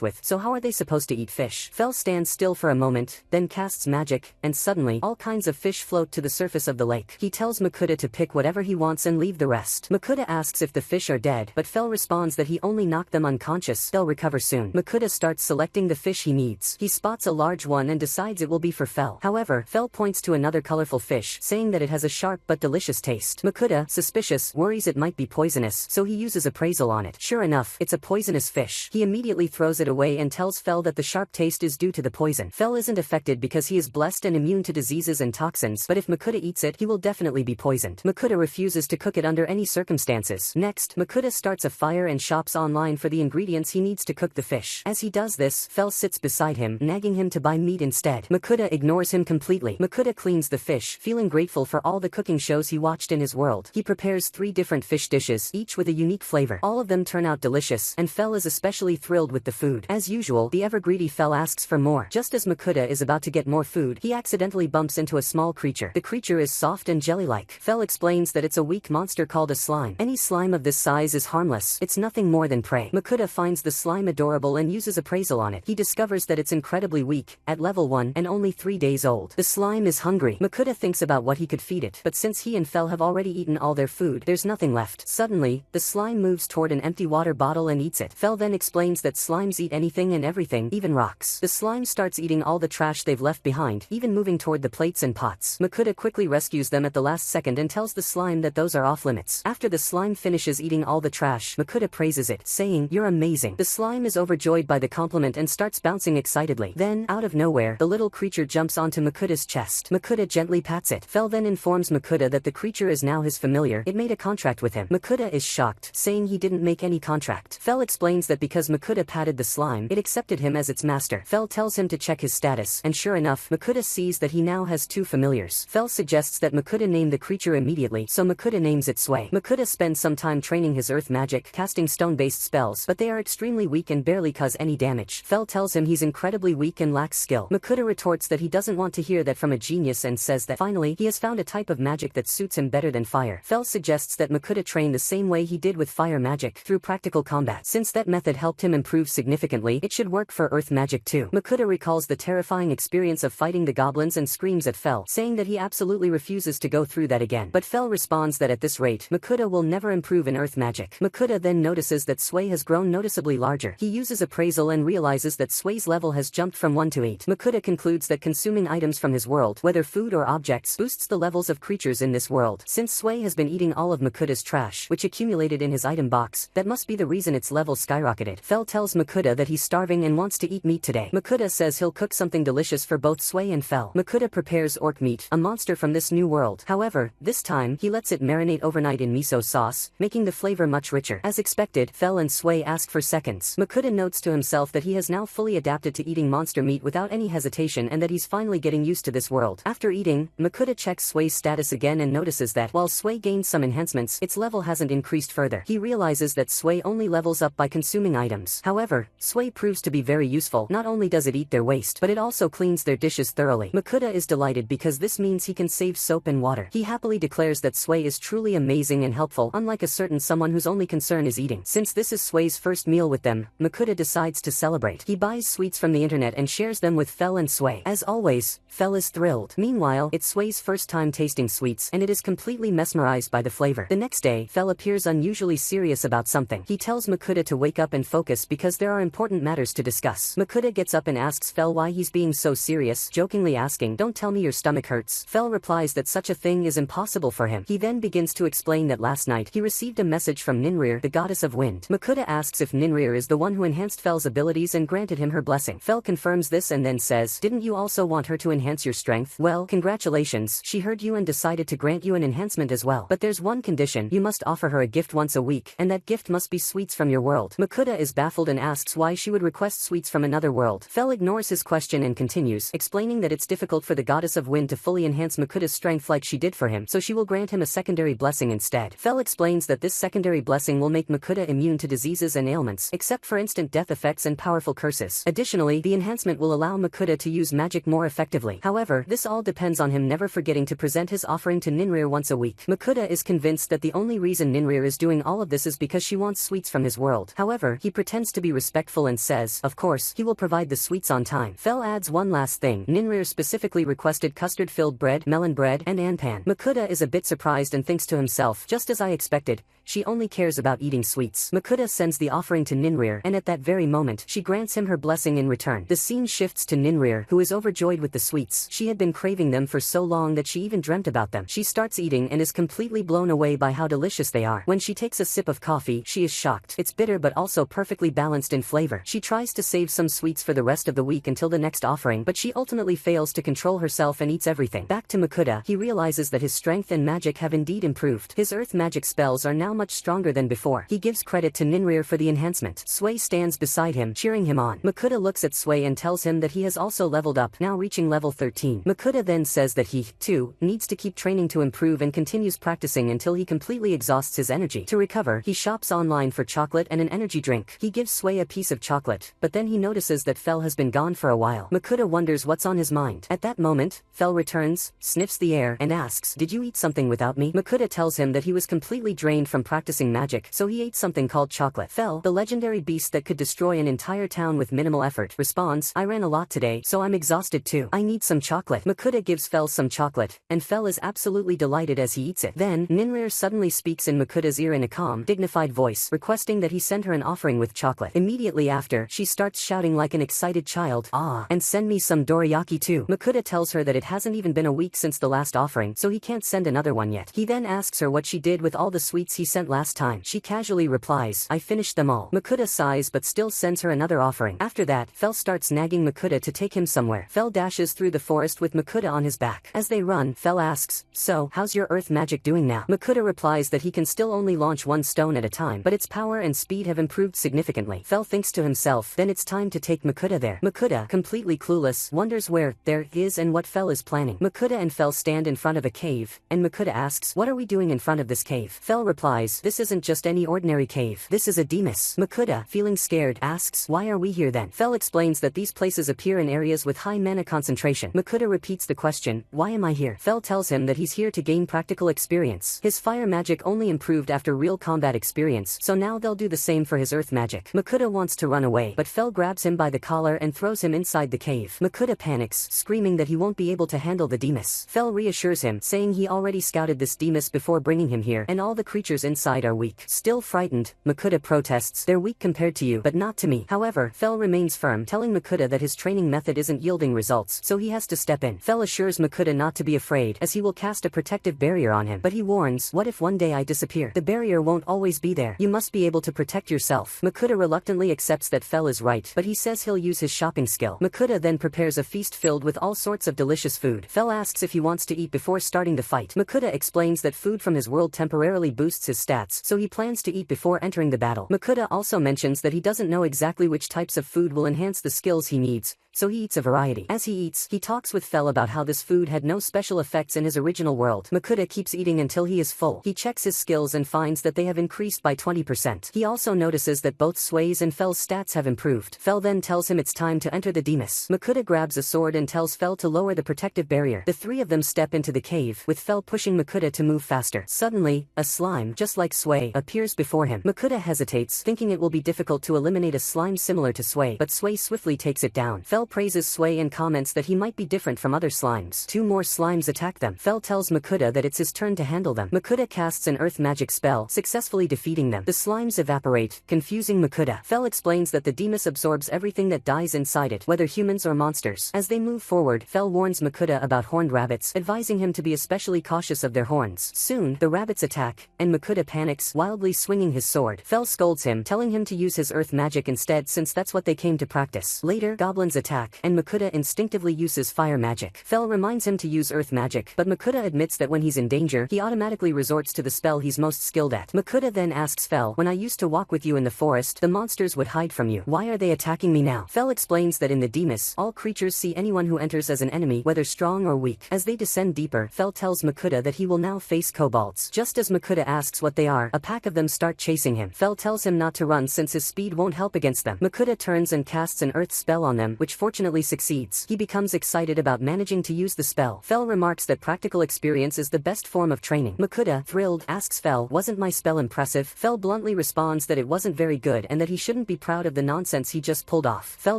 with, so how are they supposed to eat fish? Fel stands still for a moment, then casts magic, and suddenly, all kinds of fish float to the surface of the lake. He tells Makuta to pick whatever he wants and leave the rest. Makuta asks if the fish are dead, but Fel responds that he only knocked them unconscious, they'll recover soon. Makuta starts selecting the fish he needs. He spots a large one and decides it will be for Fel. However, Fel points to another colorful fish, saying that it has a sharp but delicious taste. Makuta, suspicious, worries it might be poisonous, so he uses appraisal on it. Sure enough, it's a poisonous fish. He immediately throws it away and tells Fel that the sharp taste is due to the poison. Fel isn't affected because he is blessed and immune to diseases and toxins, but if Makuta eats it, he will definitely be poisoned. Makuta refuses to cook it under any circumstances. Next, Makuta starts a fire and shops online for the ingredients he needs to cook the fish. As he does this, Fel sits beside him, nagging him to buy meat instead. Makuta ignores him completely. Makuta cleans the fish, feeling grateful for all the cooking shows he watched in his world. He prepares 3 different fish dishes, each with a unique flavor. All of them turn out delicious, and Fel is especially thrilled with the food. As usual, the ever-greedy Fel asks for more. Just as Makuta is about to get more food, he accidentally bumps into a small creature. The creature is soft and jelly-like. Fel explains that it's a weak monster called a slime. Any slime of this size is harmless. It's nothing more than prey. Makuta finds the slime adorable and uses appraisal on it. He discovers that it's incredibly weak, at level 1, and only 3 days old. The slime is hungry. Makuta thinks about what he could feed it, but since he and Fel have already eaten all their food, there's nothing left. Suddenly, the slime moves toward an empty water bottle and eats it. Fel then explains that slimes eat anything and everything, even rocks. The slime starts eating all the trash they've left behind, even moving toward the plates and pots. Makuta quickly rescues them at the last second and tells the slime that those are off limits. After the slime finishes eating all the trash, Makuta praises it, saying, "You're amazing." The slime is overjoyed by the compliment and starts bouncing excitedly. Then, out of nowhere, the little creature jumps onto Makuta's chest. Makuta gently pats it. Fel then informs Makuta that the creature is now his familiar. It made a contract with him. Makuta is shocked, saying he didn't make any contract. Fel explains that because Makuta patted the slime, it accepted him as its master. Fel tells him to check his status, and sure enough, Makuta sees that he now has 2 familiars. Fel suggests that Makuta name the creature immediately, so Makuta names it Sway. Makuta spends some time training his earth magic, casting stone-based spells, but they are extremely weak and barely cause any damage. Fel tells him he's incredibly weak and lacks skill. Makuta retorts that he doesn't want to hear that from a genius and says that finally he has found a type of magic that suits him better than fire. Fel suggests that Makuta train the same way he did with fire magic, through practical combat. Since that method helped him improve significantly, it should work for earth magic too. Makuta recalls the terrifying experience of fighting the goblins and screams at Fel, saying that he absolutely refuses to go through that again. But Fel responds that at this rate, Makuta will never improve in earth magic. Makuta then notices that Sway has grown noticeably larger. He uses appraisal and realizes that Sway's level has jumped from 1 to 8. Makuta concludes that consuming items from his world, whether food or objects, boosts the levels of creatures in this world. Since Sway has been eating all of Makuta's trash, which accumulated in his item box, that must be the reason its level skyrocketed. Fel tells Makuta that he's starving and wants to eat meat today. Makuta says he'll cook something delicious for both Sway and Fel. Makuta prepares orc meat, a monster from this new world. However, this time, he lets it marinate overnight in miso sauce, making the flavor much richer. As expected, Fel and Sway ask for seconds. Makuta notes to himself that he has now fully adapted to eating monster meat without any hesitation and that he's finally getting used to this world. After eating, Makuta checks Sway's status again and notices that, while Sway gained some enhancements, its level hasn't increased further. He realizes that Sway only levels up by consuming items. However, Sway proves to be very useful. Not only does it eat their waste, but it also cleans their dishes thoroughly. Makuta is delighted because this means he can save soap and water. He happily declares that Sway is truly amazing and helpful, unlike a certain someone whose only concern is eating. Since this is Sway's first meal with them, Makuta decides to celebrate. He buys sweets from the internet and shares them with Fel and Sway. As always, Fel is thrilled. Meanwhile, it's Sway's first time tasting sweets, and it is completely mesmerized by the flavor. The next day, Fel appears unusually serious about something. He tells Makuta to wake up and focus because there are important matters to discuss. Makuta gets up and asks Fel why he's being so serious, jokingly asking, "Don't tell me your stomach hurts." Fel replies that such a thing is impossible for him. He then begins to explain that last night, he received a message from Ninrir, the goddess of wind. Makuta asks if Ninrir is the one who enhanced Fel's abilities and granted him her blessing. Fel confirms this and then says, "Didn't you also want her to enhance your strength? Well, congratulations, she heard you and decided to grant you an enhancement as well. But there's one condition, you must offer her a gift once a week, and that gift must be sweets from your world." Makuta is baffled and asks why she would request sweets from another world. Fel ignores his question and continues, explaining that it's difficult for the goddess of wind to fully enhance Makuta's strength like she did for him, so she will grant him a secondary blessing instead. Fel explains that this secondary blessing practicing will make Makuta immune to diseases and ailments, except for instant death effects and powerful curses. Additionally, the enhancement will allow Makuta to use magic more effectively. However, this all depends on him never forgetting to present his offering to Ninrir once a week. Makuta is convinced that the only reason Ninrir is doing all of this is because she wants sweets from his world. However, he pretends to be respectful and says, of course, he will provide the sweets on time. Fel adds one last thing. Ninrir specifically requested custard-filled bread, melon bread, and anpan. Makuta is a bit surprised and thinks to himself, just as I expected, she only cares about eating sweets. Makuta sends the offering to Ninrir, and at that very moment, she grants him her blessing in return. The scene shifts to Ninrir, who is overjoyed with the sweets. She had been craving them for so long that she even dreamt about them. She starts eating and is completely blown away by how delicious they are. When she takes a sip of coffee, she is shocked. It's bitter but also perfectly balanced in flavor. She tries to save some sweets for the rest of the week until the next offering, but she ultimately fails to control herself and eats everything. Back to Makuta, he realizes that his strength and magic have indeed improved. His earth magic spells are now much stronger than before. He gives credit to Ninrir for the enhancement. Sway stands beside him, cheering him on. Makuta looks at Sway and tells him that he has also leveled up, now reaching level 13. Makuta then says that he, too, needs to keep training to improve and continues practicing until he completely exhausts his energy. To recover, he shops online for chocolate and an energy drink. He gives Sway a piece of chocolate, but then he notices that Fel has been gone for a while. Makuta wonders what's on his mind. At that moment, Fel returns, sniffs the air, and asks, "Did you eat something without me?" Makuta tells him that he was completely drained from practicing magic, so he ate something called chocolate. Fel, the legendary beast that could destroy an entire town with minimal effort, responds, "I ran a lot today, so I'm exhausted too. I need some chocolate." Makuta gives Fel some chocolate, and Fel is absolutely delighted as he eats it. Then, Ninrir suddenly speaks in Makuta's ear in a calm, dignified voice, requesting that he send her an offering with chocolate. Immediately after, she starts shouting like an excited child, "Ah, and send me some dorayaki too." Makuta tells her that it hasn't even been a week since the last offering, so he can't send another one yet. He then asks her what she did with all the sweets he sent last time. She casually replies, "I finished them all." Makuta sighs but still sends her another offering. After that, Fel starts nagging Makuta to take him somewhere. Fel dashes through the forest with Makuta on his back. As they run, Fel asks, "So, how's your earth magic doing now?" Makuta replies that he can still only launch one stone at a time, but its power and speed have improved significantly. Fel thinks to himself, then it's time to take Makuta there. Makuta, completely clueless, wonders where there is and what Fel is planning. Makuta and Fel stand in front of a cave, and Makuta asks, "What are we doing in front of this cave?" Fel replies, "This isn't just any ordinary cave. This is a Demus." Makuta, feeling scared, asks, "Why are we here then?" Fel explains that these places appear in areas with high mana concentration. Makuta repeats the question, "Why am I here?" Fel tells him that he's here to gain practical experience. His fire magic only improved after real combat experience, so now they'll do the same for his earth magic. Makuta wants to run away, but Fel grabs him by the collar and throws him inside the cave. Makuta panics, screaming that he won't be able to handle the Demus. Fel reassures him, saying he already scouted this Demus before bringing him here, and all the creatures inside are weak. Still frightened, Makuta protests, "They're weak compared to you, but not to me." However, Fel remains firm, telling Makuta that his training method isn't yielding results, so he has to step in. Fel assures Makuta not to be afraid, as he will cast a protective barrier on him, but he warns, "What if one day I disappear? The barrier won't always be there. You must be able to protect yourself." Makuta reluctantly accepts that Fel is right, but he says he'll use his shopping skill. Makuta then prepares a feast filled with all sorts of delicious food. Fel asks if he wants to eat before starting the fight. Makuta explains that food from his world temporarily boosts his stats, so he plans to eat before entering the battle. Makuta also mentions that he doesn't know exactly which types of food will enhance the skills he needs, so he eats a variety. As he eats, he talks with Fel about how this food had no special effects in his original world. Makuta keeps eating until he is full. He checks his skills and finds that they have increased by 20%. He also notices that both Sway's and Fel's stats have improved. Fel then tells him it's time to enter the Demus. Makuta grabs a sword and tells Fel to lower the protective barrier. The three of them step into the cave, with Fel pushing Makuta to move faster. Suddenly, a slime, just like Sway, appears before him. Makuta hesitates, thinking it will be difficult to eliminate a slime similar to Sway, but Sway swiftly takes it down. Fel praises Sway and comments that he might be different from other slimes. Two more slimes attack them. Fel tells Makuta that it's his turn to handle them. Makuta casts an earth magic spell, successfully defeating them. The slimes evaporate, confusing Makuta. Fel explains that the Demus absorbs everything that dies inside it, whether humans or monsters. As they move forward, Fel warns Makuta about horned rabbits, advising him to be especially cautious of their horns. Soon, the rabbits attack, and Makuta panics, wildly swinging his sword. Fel scolds him, telling him to use his earth magic instead since that's what they came to practice. Later, goblins attack, and Makuta instinctively uses fire magic. Fel reminds him to use earth magic, but Makuta admits that when he's in danger, he automatically resorts to the spell he's most skilled at. Makuta then asks Fel, "When I used to walk with you in the forest, the monsters would hide from you. Why are they attacking me now?" Fel explains that in the Demus, all creatures see anyone who enters as an enemy, whether strong or weak. As they descend deeper, Fel tells Makuta that he will now face kobolds. Just as Makuta asks what they are, a pack of them start chasing him. Fel tells him not to run since his speed won't help against them. Makuta turns and casts an earth spell on them, which fortunately succeeds. He becomes excited about managing to use the spell. Fel remarks that practical experience is the best form of training. Makuta, thrilled, asks Fel, wasn't my spell impressive? Fel bluntly responds that it wasn't very good and that he shouldn't be proud of the nonsense he just pulled off. Fel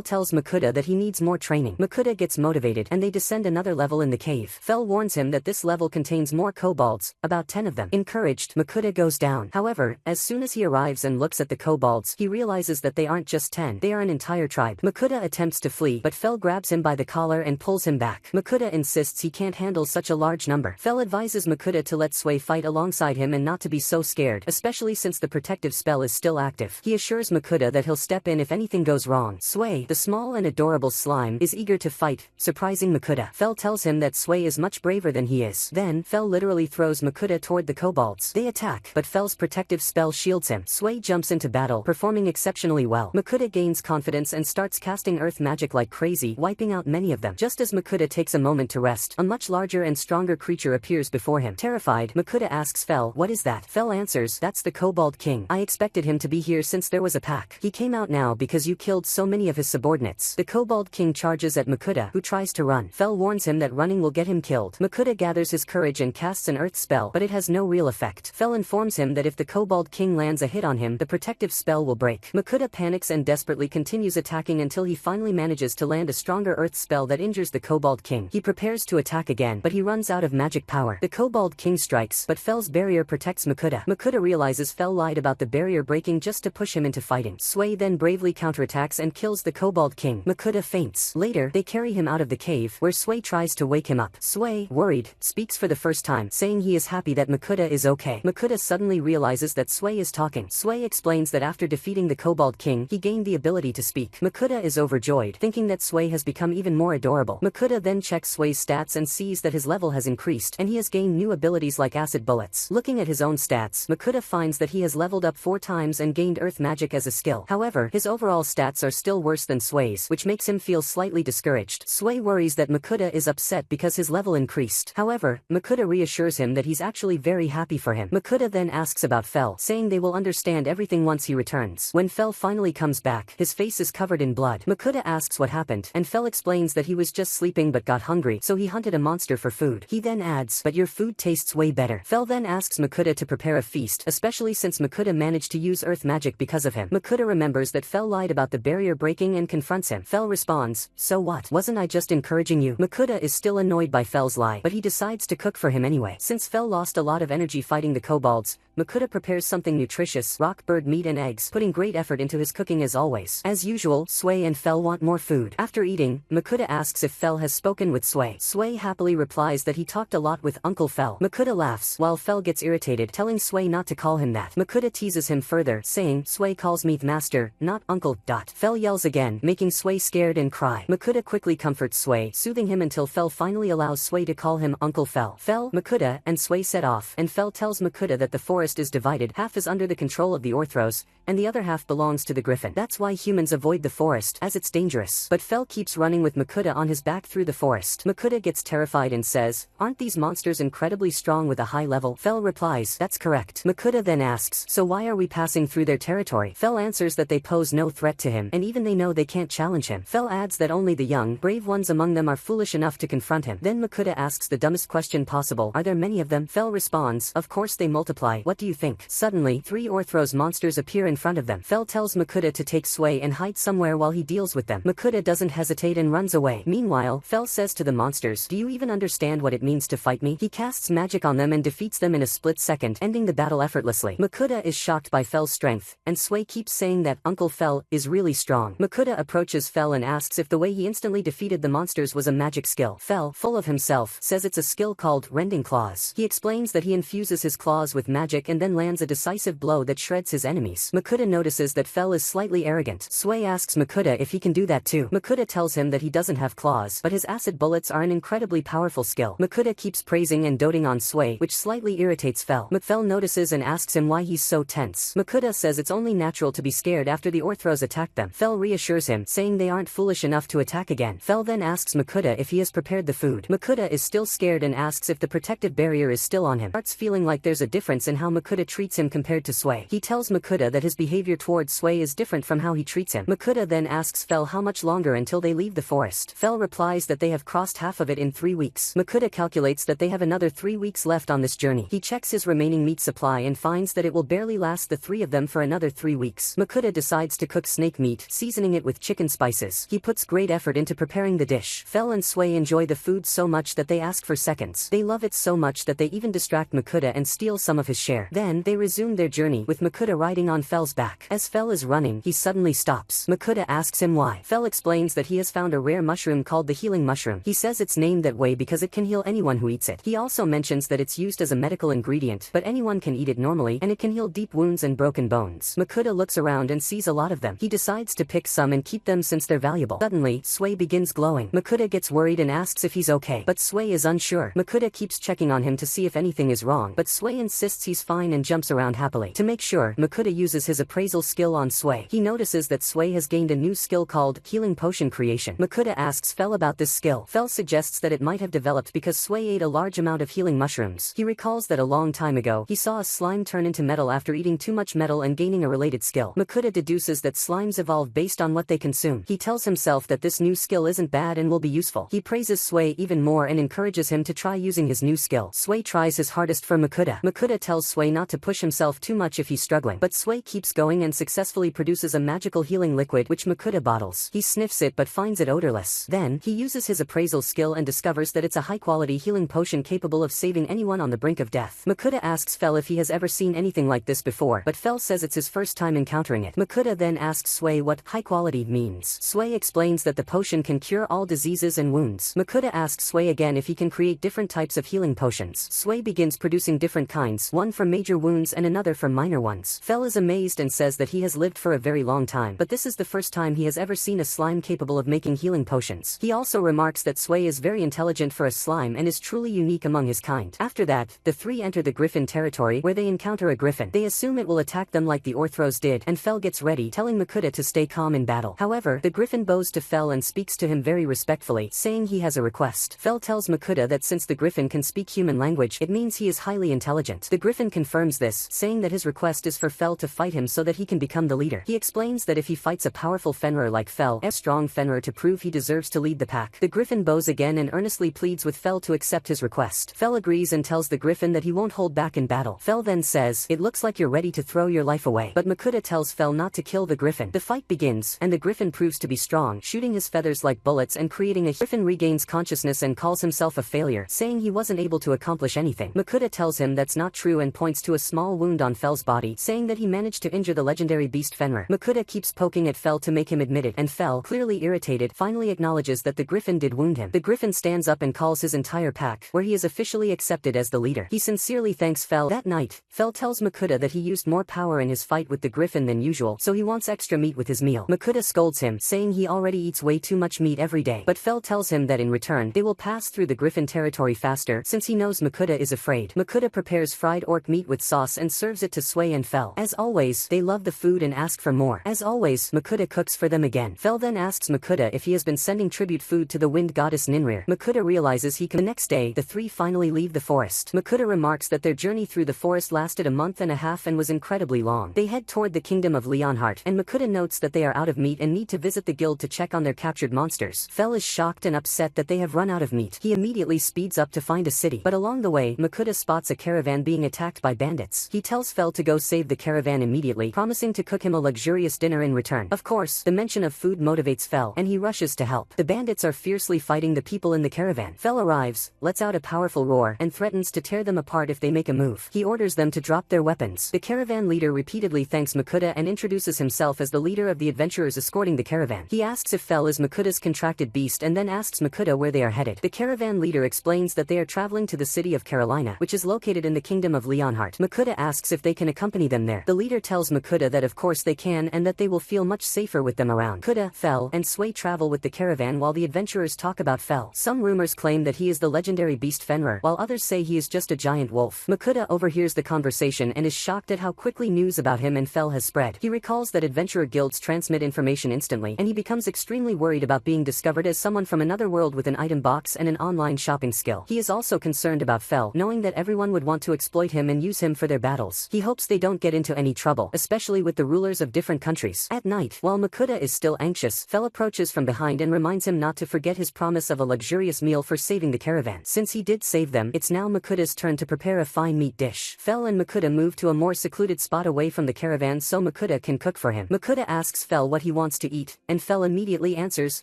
tells Makuta that he needs more training. Makuta gets motivated and they descend another level in the cave. Fel warns him that this level contains more kobolds, about 10 of them. Encouraged, Makuta goes down. However, as soon as he arrives and looks at the kobolds, he realizes that they aren't just 10, they are an entire tribe. Makuta attempts to flee, but Fel grabs him by the collar and pulls him back. Makuta insists he can't handle such a large number. Fel advises Makuta to let Sway fight alongside him and not to be so scared, especially since the protective spell is still active. He assures Makuta that he'll step in if anything goes wrong. Sway, the small and adorable slime, is eager to fight, surprising Makuta. Fel tells him that Sway is much braver than he is. Then, Fel literally throws Makuta toward the kobolds. They attack, but Fel's protective spell shields him. Sway jumps into battle, performing exceptionally well. Makuta gains confidence and starts casting earth magic like crazy, wiping out many of them. Just as Makuta takes a moment to rest, a much larger and stronger creature appears before him. Terrified, Makuta asks Fel, "What is that?" Fel answers, "That's the Kobold King. I expected him to be here since there was a pack. He came out now because you killed so many of his subordinates." The Kobold King charges at Makuta, who tries to run. Fel warns him that running will get him killed. Makuta gathers his courage and casts an earth spell, but it has no real effect. Fel informs him that if the Kobold King lands a hit on him, the protective spell will break. Makuta panics and desperately continues attacking until he finally manages to land a stronger earth spell that injures the Kobold King. He prepares to attack again, but he runs out of magic power. The Kobold King strikes, but Fel's barrier protects Makuta. Makuta realizes Fel lied about the barrier breaking just to push him into fighting. Sway then bravely counterattacks and kills the Kobold King. Makuta faints. Later, they carry him out of the cave, where Sway tries to wake him up. Sway, worried, speaks for the first time, saying he is happy that Makuta is okay. Makuta suddenly realizes that Sway is talking. Sway explains that after defeating the Kobold King, he gained the ability to speak. Makuta is overjoyed, thinking that Sway has become even more adorable. Makuta then checks Sway's stats and sees that his level has increased, and he has gained new abilities like acid bullets. Looking at his own stats, Makuta finds that he has leveled up 4 times and gained earth magic as a skill. However, his overall stats are still worse than Sway's, which makes him feel slightly discouraged. Sway worries that Makuta is upset because his level increased. However, Makuta reassures him that he's actually very happy for him. Makuta then asks about Fel, saying they will understand everything once he returns. When Fel finally comes back, his face is covered in blood. Makuta asks what happened, and Fel explains that he was just sleeping but got hungry, so he hunted a monster for food. He then adds, "But your food tastes way better." Fel then asks Makuta to prepare a feast, especially since Makuta managed to use earth magic because of him. Makuta remembers that Fel lied about the barrier breaking and confronts him. Fel responds, "So what? Wasn't I just encouraging you?" Makuta is still annoyed by Fel's lie, but he decides to cook for him anyway. Since Fel lost a lot of energy fighting the kobolds, Makuta prepares something nutritious, rock bird meat and eggs, putting great effort into his cooking as always. As usual, Sway and Fel want more food. After eating, Makuta asks if Fel has spoken with Sway. Sway happily replies that he talked a lot with Uncle Fel. Makuta laughs, while Fel gets irritated, telling Sway not to call him that. Makuta teases him further, saying, "Sway calls me master, not uncle." Fel yells again, making Sway scared and cry. Makuta quickly comforts Sway, soothing him until Fel finally allows Sway to call him Uncle Fel. Fel, Makuta, and Sway set off, and Fel tells Makuta that the forest is divided, half is under the control of the Orthros, and the other half belongs to the Griffin. That's why humans avoid the forest, as it's dangerous. But Fel keeps running with Makuta on his back through the forest. Makuta gets terrified and says, "Aren't these monsters incredibly strong with a high level?" Fel replies, "That's correct." Makuta then asks, "So why are we passing through their territory?" Fel answers that they pose no threat to him, and even they know they can't challenge him. Fel adds that only the young, brave ones among them are foolish enough to confront him. Then Makuta asks the dumbest question possible, "Are there many of them?" Fel responds, "Of course they multiply. What do you think?" Suddenly, 3 Orthros monsters appear in front of them. Fel tells Makuta to take Sway and hide somewhere while he deals with them. Makuta doesn't hesitate and runs away. Meanwhile, Fel says to the monsters, "Do you even understand what it means to fight me?" He casts magic on them and defeats them in a split second, ending the battle effortlessly. Makuta is shocked by Fel's strength, and Sway keeps saying that Uncle Fel is really strong. Makuta approaches Fel and asks if the way he instantly defeated the monsters was a magic skill. Fel, full of himself, says it's a skill called Rending Claws. He explains that he infuses his claws with magic and then lands a decisive blow that shreds his enemies. Makuta notices that Fel is slightly arrogant. Sway asks Makuta if he can do that too. Makuta tells him that he doesn't have claws, but his acid bullets are an incredibly powerful skill. Makuta keeps praising and doting on Sway, which slightly irritates Fel. Fel notices and asks him why he's so tense. Makuta says it's only natural to be scared after the Orthros attack them. Fel reassures him, saying they aren't foolish enough to attack again. Fel then asks Makuta if he has prepared the food. Makuta is still scared and asks if the protective barrier is still on him. Starts feeling like there's a difference in how Makuta Makuta treats him compared to Sway. He tells Makuta that his behavior towards Sway is different from how he treats him. Makuta then asks Fel how much longer until they leave the forest. Fel replies that they have crossed half of it in 3 weeks. Makuta calculates that they have another 3 weeks left on this journey. He checks his remaining meat supply and finds that it will barely last the 3 of them for another 3 weeks. Makuta decides to cook snake meat, seasoning it with chicken spices. He puts great effort into preparing the dish. Fel and Sway enjoy the food so much that they ask for seconds. They love it so much that they even distract Makuta and steal some of his share. Then, they resume their journey, with Makuta riding on Fel's back. As Fel is running, he suddenly stops. Makuta asks him why. Fel explains that he has found a rare mushroom called the healing mushroom. He says it's named that way because it can heal anyone who eats it. He also mentions that it's used as a medical ingredient, but anyone can eat it normally, and it can heal deep wounds and broken bones. Makuta looks around and sees a lot of them. He decides to pick some and keep them since they're valuable. Suddenly, Sway begins glowing. Makuta gets worried and asks if he's okay, but Sway is unsure. Makuta keeps checking on him to see if anything is wrong, but Sway insists he's fine and jumps around happily. To make sure, Makuta uses his appraisal skill on Sway. He notices that Sway has gained a new skill called healing potion creation. Makuta asks Fel about this skill. Fel suggests that it might have developed because Sway ate a large amount of healing mushrooms. He recalls that a long time ago, he saw a slime turn into metal after eating too much metal and gaining a related skill. Makuta deduces that slimes evolve based on what they consume. He tells himself that this new skill isn't bad and will be useful. He praises Sway even more and encourages him to try using his new skill. Sway tries his hardest for Makuta. Makuta tells Sway not to push himself too much if he's struggling, but Sway keeps going and successfully produces a magical healing liquid which Makuta bottles. He sniffs it but finds it odorless. Then, he uses his appraisal skill and discovers that it's a high-quality healing potion capable of saving anyone on the brink of death. Makuta asks Fel if he has ever seen anything like this before, but Fel says it's his first time encountering it. Makuta then asks Sway what high-quality means. Sway explains that the potion can cure all diseases and wounds. Makuta asks Sway again if he can create different types of healing potions. Sway begins producing different kinds, one for major wounds and another for minor ones. Fel is amazed and says that he has lived for a very long time, but this is the first time he has ever seen a slime capable of making healing potions. He also remarks that Sway is very intelligent for a slime and is truly unique among his kind. After that, the three enter the griffin territory where they encounter a griffin. They assume it will attack them like the Orthros did, and Fel gets ready, telling Makuta to stay calm in battle. However, the griffin bows to Fel and speaks to him very respectfully, saying he has a request. Fel tells Makuta that since the griffin can speak human language, it means he is highly intelligent. The griffin confirms this, saying that his request is for Fel to fight him so that he can become the leader. He explains that if he fights a powerful Fenrir like Fel, a strong Fenrir to prove he deserves to lead the pack. The griffin bows again and earnestly pleads with Fel to accept his request. Fel agrees and tells the griffin that he won't hold back in battle. Fel then says, "It looks like you're ready to throw your life away." But Makuta tells Fel not to kill the griffin. The fight begins, and the griffin proves to be strong, shooting his feathers like bullets and creating a griffin regains consciousness and calls himself a failure, saying he wasn't able to accomplish anything. Makuta tells him that's not true and points to a small wound on Fel's body, saying that he managed to injure the legendary beast Fenrir. Makuta keeps poking at Fel to make him admit it, and Fel, clearly irritated, finally acknowledges that the griffin did wound him. The griffin stands up and calls his entire pack, where he is officially accepted as the leader. He sincerely thanks Fel. That night, Fel tells Makuta that he used more power in his fight with the griffin than usual, so he wants extra meat with his meal. Makuta scolds him, saying he already eats way too much meat every day, but Fel tells him that in return, they will pass through the griffin territory faster, since he knows Makuta is afraid. Makuta prepares fried orc meat with sauce and serves it to Sway and Fel. As always, they love the food and ask for more. As always, Makuta cooks for them again. Fel then asks Makuta if he has been sending tribute food to the wind goddess Ninrir. Makuta realizes he can. The next day, the three finally leave the forest. Makuta remarks that their journey through the forest lasted a month and a half and was incredibly long. They head toward the kingdom of Leonhardt, and Makuta notes that they are out of meat and need to visit the guild to check on their captured monsters. Fel is shocked and upset that they have run out of meat. He immediately speeds up to find a city, but along the way, Makuta spots a caravan being attacked by bandits. He tells Fel to go save the caravan immediately, promising to cook him a luxurious dinner in return. Of course, the mention of food motivates Fel, and he rushes to help. The bandits are fiercely fighting the people in the caravan. Fel arrives, lets out a powerful roar, and threatens to tear them apart if they make a move. He orders them to drop their weapons. The caravan leader repeatedly thanks Makuta and introduces himself as the leader of the adventurers escorting the caravan. He asks if Fel is Makuta's contracted beast and then asks Makuta where they are headed. The caravan leader explains that they are traveling to the city of Carolina, which is located in the kingdom of Leonhardt. Makuta asks if they can accompany them there. The leader tells Makuta that of course they can and that they will feel much safer with them around. Makuta, Fel, and Sway travel with the caravan while the adventurers talk about Fel. Some rumors claim that he is the legendary beast Fenrir, while others say he is just a giant wolf. Makuta overhears the conversation and is shocked at how quickly news about him and Fel has spread. He recalls that adventurer guilds transmit information instantly, and he becomes extremely worried about being discovered as someone from another world with an item box and an online shopping skill. He is also concerned about Fel, knowing that everyone would want to exploit him and use him for their battles. He hopes they don't get into any trouble, especially with the rulers of different countries. At night, while Makuta is still anxious, Fell approaches from behind and reminds him not to forget his promise of a luxurious meal for saving the caravan. Since he did save them, it's now Makuta's turn to prepare a fine meat dish. Fell and Makuta move to a more secluded spot away from the caravan so Makuta can cook for him. Makuta asks Fell what he wants to eat, and Fell immediately answers,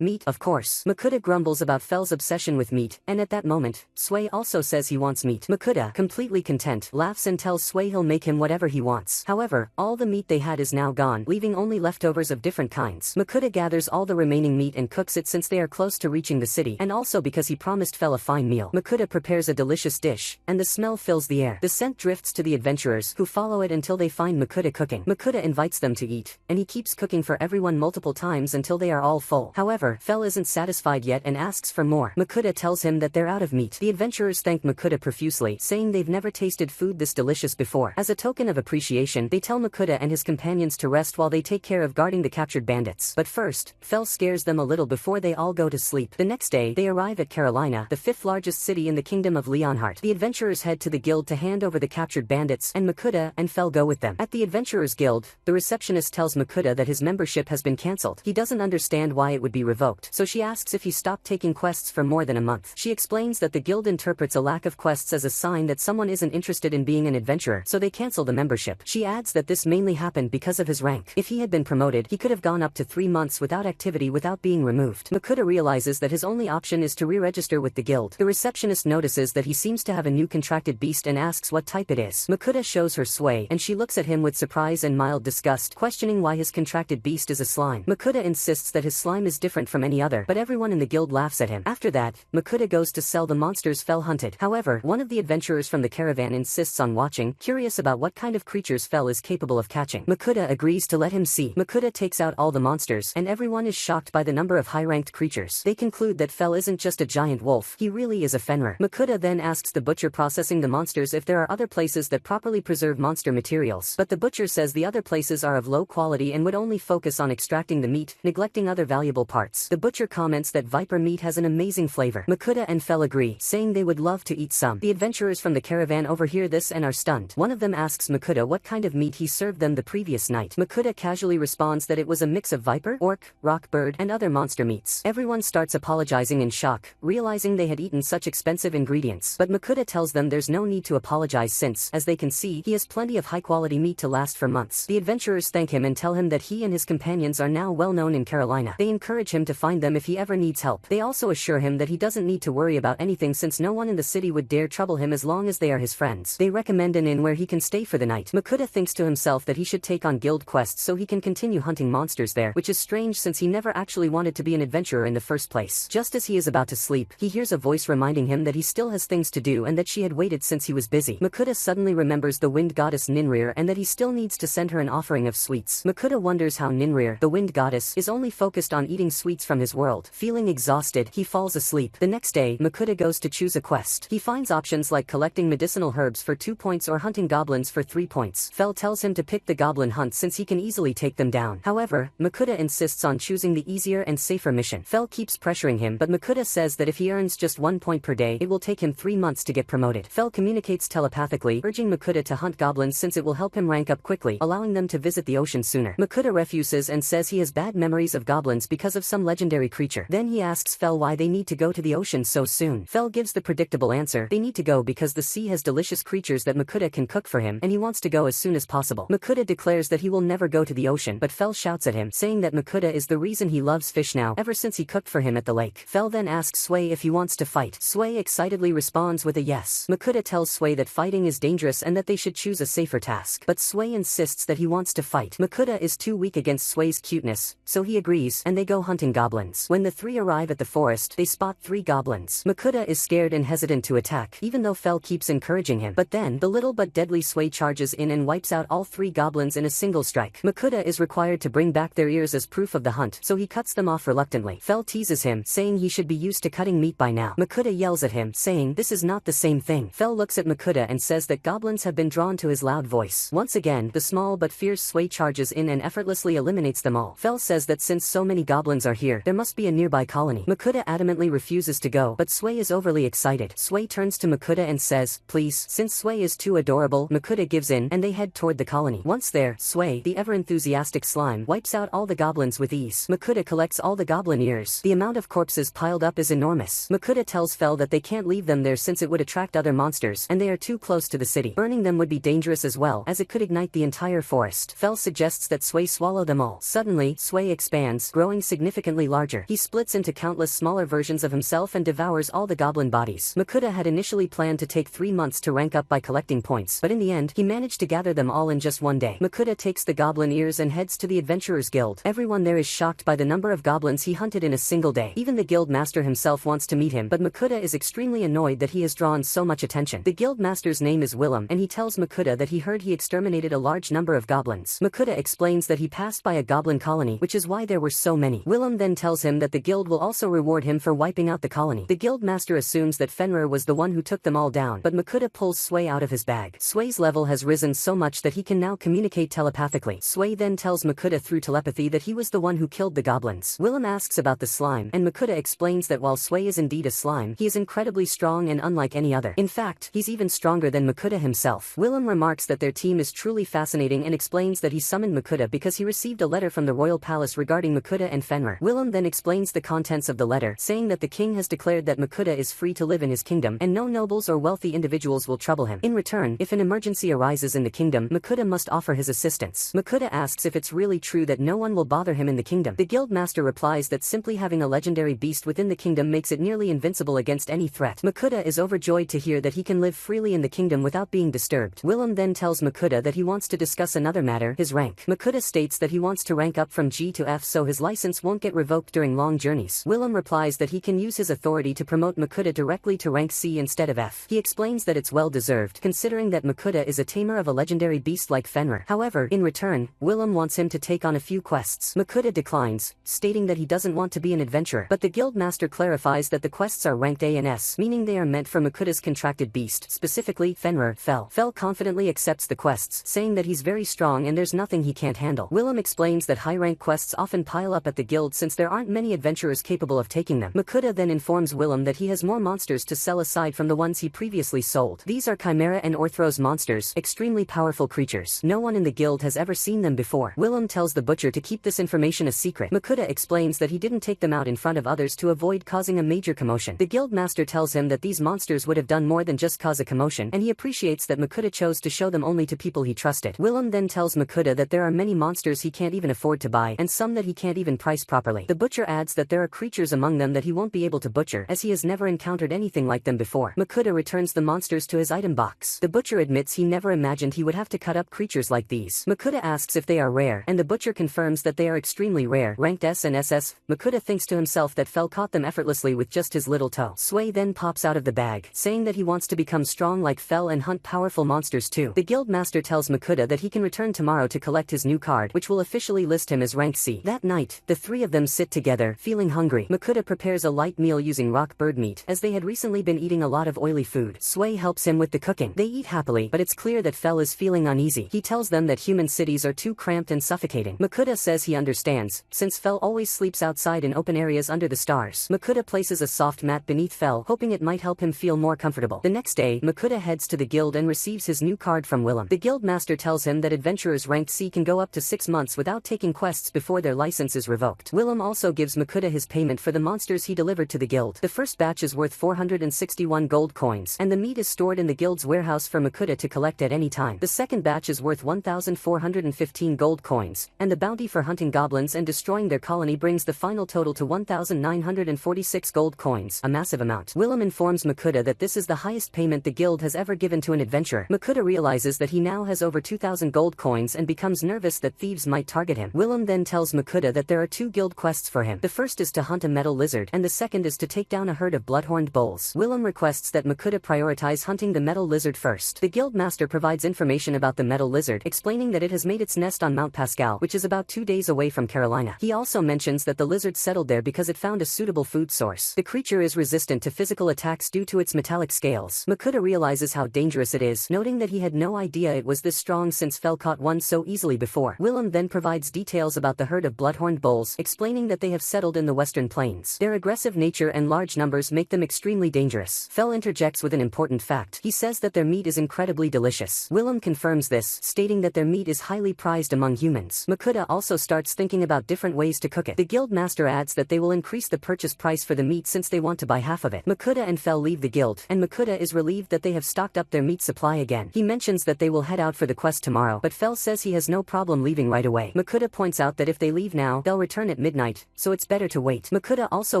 meat, of course. Makuta grumbles about Fell's obsession with meat, and at that moment, Sway also says he wants meat. Makuta, completely content, laughs and tells Sway he'll make him whatever he wants. However, all the meat they had is now gone, leaving only leftovers of different kinds. Makuta gathers all the remaining meat and cooks it since they are close to reaching the city, and also because he promised Fell a fine meal. Makuta prepares a delicious dish, and the smell fills the air. The scent drifts to the adventurers, who follow it until they find Makuta cooking. Makuta invites them to eat, and he keeps cooking for everyone multiple times until they are all full. However, Fell isn't satisfied yet and asks for more. Makuta tells him that they're out of meat. The adventurers thank Makuta profusely, saying they've never tasted food this delicious before. As a token of appreciation, they tell Makuta and his companions to rest while they take care of guarding the captured bandits. But first, Fell scares them a little before they all go to sleep. The next day, they arrive at Carolina, the fifth largest city in the kingdom of Leonhardt. The adventurers head to the guild to hand over the captured bandits, and Makuta and Fell go with them. At the adventurers guild, the receptionist tells Makuta that his membership has been cancelled. He doesn't understand why it would be revoked, so she asks if he stopped taking quests for more than a month. She explains that the guild interprets a lack of quests as a sign that someone isn't interested in being an adventurer, so they cancel the membership. She adds that this mainly happened because of his rank. If he had been promoted, he could have gone up to 3 months without activity without being removed. Makuta realizes that his only option is to re-register with the guild. The receptionist notices that he seems to have a new contracted beast and asks what type it is. Makuta shows her Sway, and she looks at him with surprise and mild disgust, questioning why his contracted beast is a slime. Makuta insists that his slime is different from any other, but everyone in the guild laughs at him. After that, Makuta goes to sell the monsters Fell hunted. However, one of the adventurers from the caravan insists on watching, curious about what kind of creatures Fell is capable of catching. Makuta agrees to let him see. Makuta takes out all the monsters, and everyone is shocked by the number of high-ranked creatures. They conclude that Fell isn't just a giant wolf, he really is a Fenrir. Makuta then asks the butcher processing the monsters if there are other places that properly preserve monster materials, but the butcher says the other places are of low quality and would only focus on extracting the meat, neglecting other valuable parts. The butcher comments that viper meat has an amazing flavor. Makuta and Fell agree, saying they would love to eat some. The adventurers from the caravan overhear this and are stunned. One of them asks Makuta what kind of meat he served them the previous night. Makuta casually responds that it was a mix of viper, orc, rock bird, and other monster meats. Everyone starts apologizing in shock, realizing they had eaten such expensive ingredients. But Makuta tells them there's no need to apologize since, as they can see, he has plenty of high-quality meat to last for months. The adventurers thank him and tell him that he and his companions are now well known in Carolina. They encourage him to find them if he ever needs help. They also assure him that he doesn't need to worry about anything since no one in the city would dare trouble him as long as they are his friends. They recommend an inn where he can stay for the night. Makuta thinks to himself that he should take on guild quests so he can continue hunting monsters there, which is strange since he never actually wanted to be an adventurer in the first place. Just as he is about to sleep, he hears a voice reminding him that he still has things to do and that she had waited since he was busy. Makuta suddenly remembers the wind goddess Ninrir and that he still needs to send her an offering of sweets. Makuta wonders how Ninrir, the wind goddess, is only focused on eating sweets from his world. Feeling exhausted, he falls asleep. The next day, Makuta goes to choose a quest. He finds options like collecting medicinal herbs for 2 points or hunting goblins for 3 points. Fell tells him to pick the goblin hunt since he can easily take them down. However, Makuta insists on choosing the easier and safer mission. Fell keeps pressuring him, but Makuta says that if he earns just 1 point per day, it will take him 3 months to get promoted. Fell communicates telepathically, urging Makuta to hunt goblins since it will help him rank up quickly, allowing them to visit the ocean sooner. Makuta refuses and says he has bad memories of goblins because of some legendary creature. Then he asks Fell why they need to go to the ocean so soon. Fell gives the predictable answer, they need to go because the sea has delicious creatures that Makuta can cook for him, and he wants to go as soon as possible. Makuta declares that he will never go to the ocean, but Fell shouts at him, saying that Makuta is the reason he loves fish now, ever since he cooked for him at the lake. Fell then asks Sway if he wants to fight. Sway excitedly responds with a yes. Makuta tells Sway that fighting is dangerous and that they should choose a safer task, but Sway insists that he wants to fight. Makuta is too weak against Sway's cuteness, so he agrees, and they go hunting goblins. When the three arrive at the forest, they spot 3 goblins. Makuta is scared and hesitant to attack, even though Fell keeps encouraging him. But then, the little but deadly Sway charges in and wipes out all 3 goblins in a single strike. Makuta is required to bring back their ears as proof of the hunt, so he cuts them off reluctantly. Fell teases him, saying he should be used to cutting meat by now. Makuta yells at him, saying this is not the same thing. Fell looks at Makuta and says that goblins have been drawn to his loud voice. Once again, the small but fierce Sway charges in and effortlessly eliminates them all. Fell says that since so many goblins are here, there must be a nearby colony. Makuta adamantly refuses to go, but Sway is overly excited. Sway turns to Makuta and says, please, since Sway is too adorable, Makuta gives in, and they head toward the colony. Once there, Sway, the ever-enthusiastic slime, wipes out all the goblins with ease. Makuta collects all the goblin ears. The amount of corpses piled up is enormous. Makuta tells Fel that they can't leave them there since it would attract other monsters, and they are too close to the city. Burning them would be dangerous as well, as it could ignite the entire forest. Fel suggests that Sway swallow them all. Suddenly, Sway expands, growing significantly larger. He splits into countless smaller versions of himself and devours all the goblin bodies. Makuta had initially planned to take 3 months to rank up by collecting points, but in the end, he managed to gather them all in just one day. Makuta takes the goblin ears and heads to the Adventurers Guild. Everyone there is shocked by the number of goblins he hunted in a single day. Even the guild master himself wants to meet him, but Makuta is extremely annoyed that he has drawn so much attention. The guild master's name is Willem, and he tells Makuta that he heard he exterminated a large number of goblins. Makuta explains that he passed by a goblin colony, which is why there were so many. Willem then tells him that the guild will also reward him for wiping out the colony. The guild master assumes that Fenrir was the one who took them all down, but Makuta pulls Sway out of his bag. Sway's level has risen so much that he can now communicate telepathically. Sway then tells Makuta through telepathy that he was the one who killed the goblins. Willem asks about the slime, and Makuta explains that while Sway is indeed a slime, he is incredibly strong and unlike any other. In fact, he's even stronger than Makuta himself. Willem remarks that their team is truly fascinating and explains that he summoned Makuta because he received a letter from the royal palace regarding Makuta and Fenrir. Willem then explains the contents of the letter, saying that the king has declared that Makuta is free to live in his kingdom and no nobles or wealthy individuals will trouble him. In return, if an emergency arises in the kingdom, Makuta must offer his assistance. Makuta asks if it's really true that no one will bother him in the kingdom. The guild master replies that simply having a legendary beast within the kingdom makes it nearly invincible against any threat. Makuta is overjoyed to hear that he can live freely in the kingdom without being disturbed. Willem then tells Makuta that he wants to discuss another matter, his rank. Makuta states that he wants to rank up from G to F so his license won't get revoked during long journeys. Willem replies that he can use his authority to promote Makuta directly to rank C instead of F. He explains that it's well deserved, considering that Makuta is a tamer of a legendary beast like Fenrir. However, in return, Willem wants him to take on a few quests. Makuta declines, stating that he doesn't want to be an adventurer, but the guild master clarifies that the quests are ranked A and S, meaning they are meant for Makuta's contracted beast, specifically Fenrir. Fel confidently accepts the quests, saying that he's very strong and there's nothing he can't handle. Willem explains that high-rank quests often pile up at the guild since there aren't many adventurers capable of taking them. Makuta then informs Willem that he has more monsters to sell aside from the ones he previously sold. These are Chimera and Orthros monsters, extremely powerful creatures. No one in the guild has ever seen them before. Willem tells the butcher to keep this information a secret. Makuta explains that he didn't take them out in front of others to avoid causing a major commotion. The guild master tells him that these monsters would have done more than just cause a commotion, and he appreciates that Makuta chose to show them only to people he trusted. Willem then tells Makuta that there are many monsters he can't even afford to buy, and some that he can't even price properly. The butcher adds that there are creatures among them that he won't be able to butcher, as he has never encountered anything like them before. Makuta returns the monsters to his item box. The butcher admits he never imagined he would have to cut up creatures like these. Makuta asks if they are rare, and the butcher confirms that they are extremely rare, ranked S and SS. Makuta thinks to himself that Fel caught them effortlessly with just his little toe. Sway then pops out of the bag, saying that he wants to become strong like Fel and hunt powerful monsters too. The guild master tells Makuta that he can return tomorrow to collect his new card, which will officially list him as rank C. That night, the three of them sit together, feeling hungry. Makuta prepares a light meal using rock bird meat, as they had recently been eating a lot of oily food. Sway helps him with the cooking. They eat happily, but it's clear that Fel is feeling uneasy. He tells them that human cities are too cramped and suffocating. Makuta says he understands, since Fel always sleeps outside in open areas under the stars. Makuta places a soft mat beneath Fel, hoping it might help him feel more comfortable. The next day, Makuta heads to the guild and receives his new card from Willem. The guild master tells him that adventurers ranked C can go up to 6 months without taking quests before their license is revoked. Willem also gives Makuta his payment for the monsters he delivered to the guild. The first batch is worth 461 gold coins, and the meat is stored in the guild's warehouse for Makuta to collect at any time. The second batch is worth 1,415 gold coins, and the bounty for hunting goblins and destroying their colony brings the final total to 1,946 gold coins, a massive amount. Willem informs Makuta that this is the highest payment the guild has ever given to an adventurer. Makuta realizes that he now has over 2,000 gold coins and becomes nervous that thieves might target him. Willem then tells Makuta that there are 2 guild quests for him. The first is to hunt a metal lizard, and the second is to take down a herd of bloodhorned bulls. Willem requests that Makuta prioritize hunting the metal lizard first. The guild master provides information about the metal lizard, explaining that it has made its nest on Mount Pascal, which is about 2 days away from Carolina. He also mentions that the lizard settled there because it found a suitable food source. The creature is resistant to physical attacks due to its metallic scales. Makuta realizes how dangerous it is, noting that he had no idea it was this strong since Fel caught one so easily before. Willem then provides details about the herd of bloodhorned bulls, explaining that they have settled in the western plains. Their aggressive nature and large numbers make them extremely dangerous. Fel interjects with an important fact. He says that their meat is is incredibly delicious. Willem confirms this, stating that their meat is highly prized among humans. Makuta also starts thinking about different ways to cook it. The guild master adds that they will increase the purchase price for the meat since they want to buy half of it. Makuta and Fel leave the guild, and Makuta is relieved that they have stocked up their meat supply again. He mentions that they will head out for the quest tomorrow, but Fel says he has no problem leaving right away. Makuta points out that if they leave now, they'll return at midnight, so it's better to wait. Makuta also